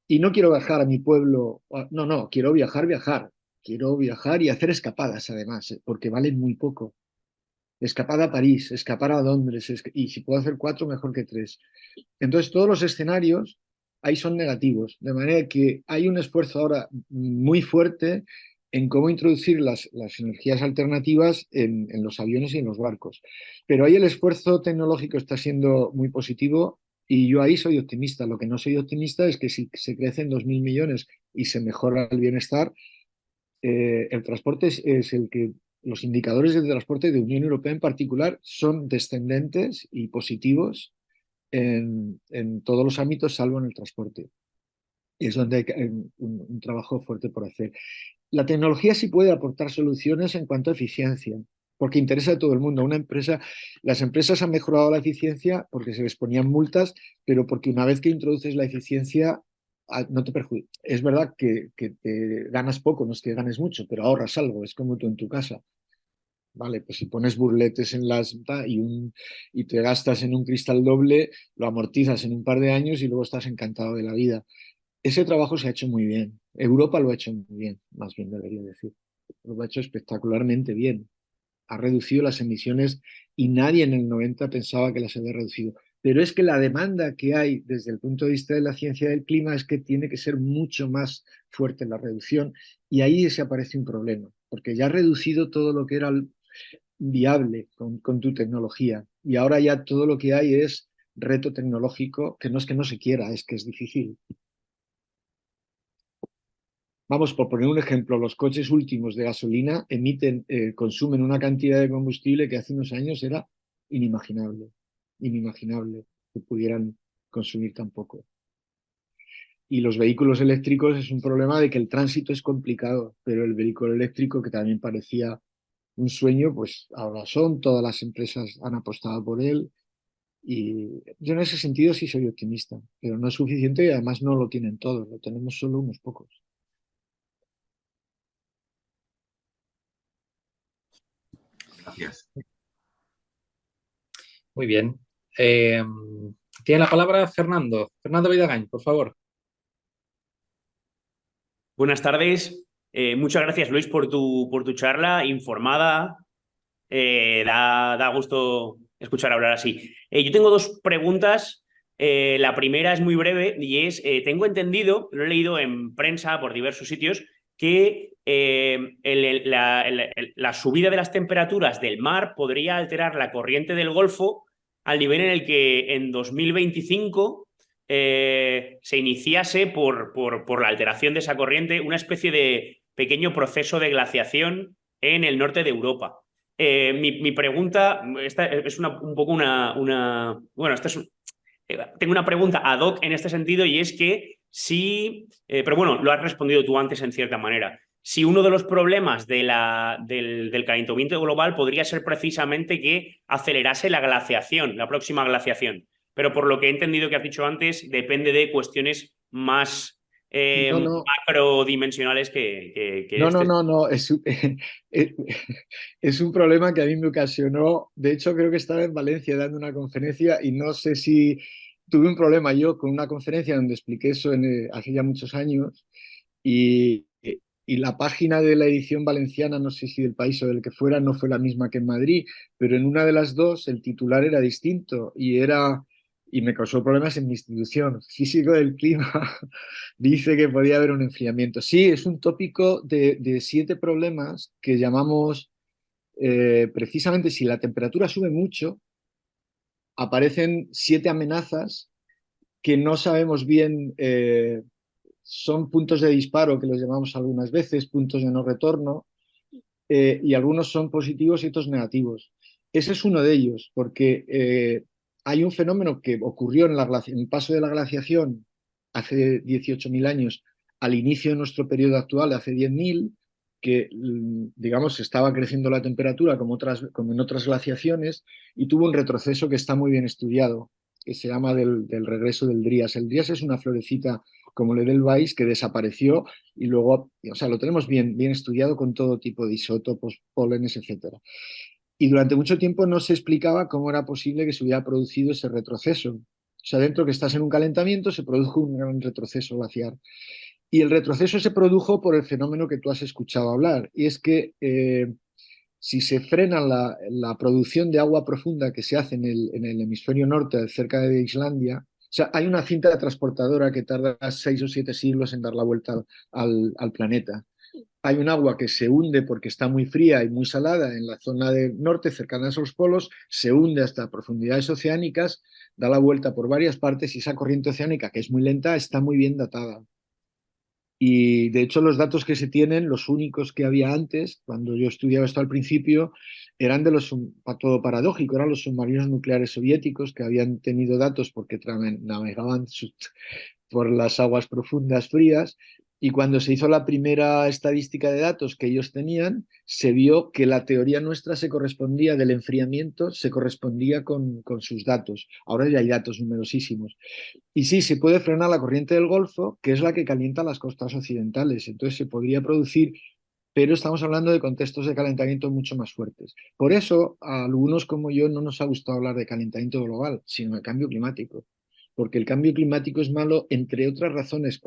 Y no quiero viajar a mi pueblo, no, quiero viajar. Quiero viajar y hacer escapadas, además, porque valen muy poco. Escapada a París, escapar a Londres, y si puedo hacer 4, mejor que 3. Entonces, todos los escenarios ahí son negativos, de manera que hay un esfuerzo ahora muy fuerte en cómo introducir las energías alternativas en los aviones y en los barcos. Pero ahí el esfuerzo tecnológico está siendo muy positivo y yo ahí soy optimista. Lo que no soy optimista es que si se crecen 2.000 millones y se mejora el bienestar, el transporte es el que los indicadores del transporte de Unión Europea en particular son descendentes y positivos en todos los ámbitos, salvo en el transporte. Y es donde hay un trabajo fuerte por hacer. La tecnología sí puede aportar soluciones en cuanto a eficiencia, porque interesa a todo el mundo. Las empresas han mejorado la eficiencia porque se les ponían multas, pero porque una vez que introduces la eficiencia, no te perjudica. Es verdad que te ganas poco, no es que ganes mucho, pero ahorras algo, es como tú en tu casa. Vale, pues si pones burletes en las y te gastas en un cristal doble, lo amortizas en un par de años y luego estás encantado de la vida. Ese trabajo se ha hecho muy bien. Europa lo ha hecho muy bien, más bien debería decir. Lo ha hecho espectacularmente bien. Ha reducido las emisiones y nadie en el 90 pensaba que las había reducido. Pero es que la demanda que hay desde el punto de vista de la ciencia del clima es que tiene que ser mucho más fuerte la reducción y ahí se aparece un problema, porque ya has reducido todo lo que era viable con tu tecnología y ahora ya todo lo que hay es reto tecnológico, que no se quiera, es que es difícil. Vamos, por poner un ejemplo, los coches últimos de gasolina consumen una cantidad de combustible que hace unos años era inimaginable que pudieran consumir tan poco. Y los vehículos eléctricos es un problema de que el tránsito es complicado, pero el vehículo eléctrico, que también parecía un sueño, pues ahora todas las empresas han apostado por él. Y yo en ese sentido sí soy optimista, pero no es suficiente y además no lo tienen todos, lo tenemos solo unos pocos. Gracias. Muy bien. Tiene la palabra Fernando Vidagain, por favor. Buenas tardes. Muchas gracias, Luis, por tu charla informada. Da gusto escuchar hablar así. Yo tengo dos preguntas. La primera es muy breve y es, tengo entendido, lo he leído en prensa por diversos sitios, que la subida de las temperaturas del mar podría alterar la corriente del Golfo al nivel en el que en 2025 se iniciase por la alteración de esa corriente una especie de pequeño proceso de glaciación en el norte de Europa. Mi pregunta, esta es un poco bueno, tengo una pregunta ad hoc en este sentido y es que pero bueno, lo has respondido tú antes en cierta manera. Si uno de los problemas del calentamiento global podría ser precisamente que acelerase la glaciación, la próxima glaciación. pero por lo que he entendido que has dicho antes, depende de cuestiones más No, macrodimensionales que no, es un problema que a mí me ocasionó. De hecho, creo que estaba en Valencia dando una conferencia y no sé si tuve un problema yo con una conferencia donde expliqué eso hace ya muchos años y la página de la edición valenciana, no sé si del país o del que fuera, no fue la misma que en Madrid, pero en una de las dos el titular era distinto y me causó problemas en mi institución. Físico del clima dice que podía haber un enfriamiento. Sí, es un tópico de 7 problemas que llamamos, precisamente si la temperatura sube mucho, aparecen 7 amenazas que no sabemos bien, son puntos de disparo que los llamamos algunas veces, puntos de no retorno, y algunos son positivos y otros negativos. Ese es uno de ellos, porque hay un fenómeno que ocurrió en el paso de la glaciación hace 18.000 años, al inicio de nuestro periodo actual, hace 10.000, que, digamos, estaba creciendo la temperatura como en otras glaciaciones y tuvo un retroceso que está muy bien estudiado, que se llama del regreso del Drías. El Drías es una florecita como el Edelweiss que desapareció y luego, o sea, lo tenemos bien estudiado con todo tipo de isótopos, pólenes, etc. Y durante mucho tiempo no se explicaba cómo era posible que se hubiera producido ese retroceso. O sea, dentro que estás en un calentamiento se produjo un gran retroceso glaciar. Y el retroceso se produjo por el fenómeno que tú has escuchado hablar, y es que si se frena la producción de agua profunda que se hace en el hemisferio norte, cerca de Islandia, o sea, hay una cinta transportadora que tarda 6 o 7 siglos en dar la vuelta al planeta. Hay un agua que se hunde porque está muy fría y muy salada en la zona del norte, cercana a los polos, se hunde hasta profundidades oceánicas, da la vuelta por varias partes y esa corriente oceánica, que es muy lenta, está muy bien datada. Y de hecho los datos que se tienen, los únicos que había antes, cuando yo estudiaba esto al principio, eran todo paradójico, eran los submarinos nucleares soviéticos que habían tenido datos porque navegaban por las aguas profundas frías, y cuando se hizo la primera estadística de datos que ellos tenían, se vio que la teoría nuestra se correspondía del enfriamiento, se correspondía con sus datos. Ahora ya hay datos numerosísimos. Y sí, se puede frenar la corriente del Golfo, que es la que calienta las costas occidentales. Entonces se podría producir, pero estamos hablando de contextos de calentamiento mucho más fuertes. Por eso, a algunos como yo no nos ha gustado hablar de calentamiento global, sino de cambio climático. Porque el cambio climático es malo, entre otras razones,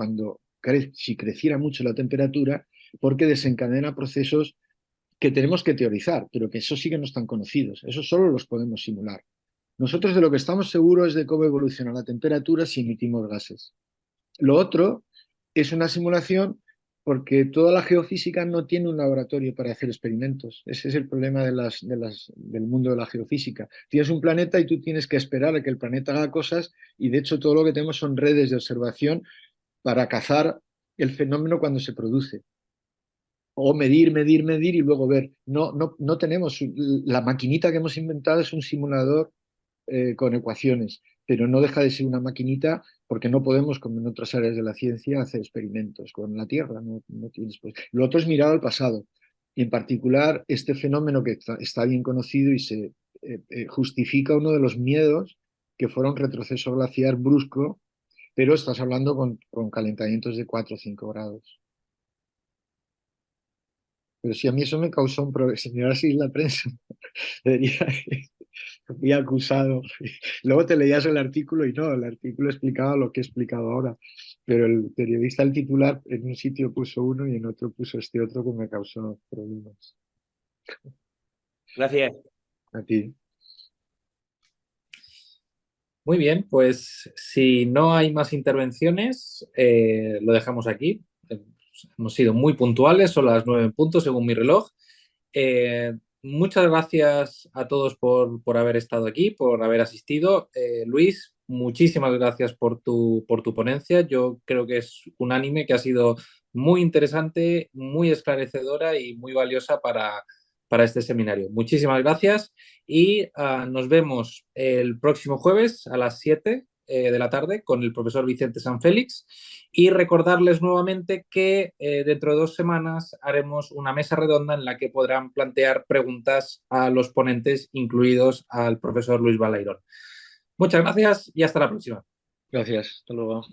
si creciera mucho la temperatura, porque desencadena procesos que tenemos que teorizar, pero que esos sí que no están conocidos. Esos solo los podemos simular. Nosotros de lo que estamos seguros es de cómo evoluciona la temperatura si emitimos gases. Lo otro es una simulación porque toda la geofísica no tiene un laboratorio para hacer experimentos. Ese es el problema del mundo de la geofísica. Tienes un planeta y tú tienes que esperar a que el planeta haga cosas y de hecho todo lo que tenemos son redes de observación para cazar el fenómeno cuando se produce. O medir y luego ver. No tenemos. La maquinita que hemos inventado es un simulador con ecuaciones, pero no deja de ser una maquinita porque no podemos, como en otras áreas de la ciencia, hacer experimentos con la Tierra. No tienes, pues. Lo otro es mirar al pasado. Y en particular, este fenómeno que está bien conocido y se justifica uno de los miedos que fuera un retroceso glaciar brusco, pero estás hablando con calentamientos de 4 o 5 grados. Pero si a mí eso me causó un problema, si miras así la prensa, debería fui acusado. Luego te leías el artículo y no, el artículo explicaba lo que he explicado ahora, pero el periodista, el titular, en un sitio puso uno y en otro puso este otro que me causó problemas. Gracias. A ti. Muy bien, pues si no hay más intervenciones, lo dejamos aquí. Hemos sido muy puntuales, son las 9 en punto según mi reloj. Muchas gracias a todos por haber estado aquí, por haber asistido. Luis, muchísimas gracias por tu ponencia. Yo creo que es unánime, que ha sido muy interesante, muy esclarecedora y muy valiosa para este seminario. Muchísimas gracias y nos vemos el próximo jueves a las 7 de la tarde con el profesor Vicente Sanfélix, y recordarles nuevamente que dentro de 2 semanas haremos una mesa redonda en la que podrán plantear preguntas a los ponentes, incluidos al profesor Luis Balairón. Muchas gracias y hasta la próxima. Gracias, hasta luego.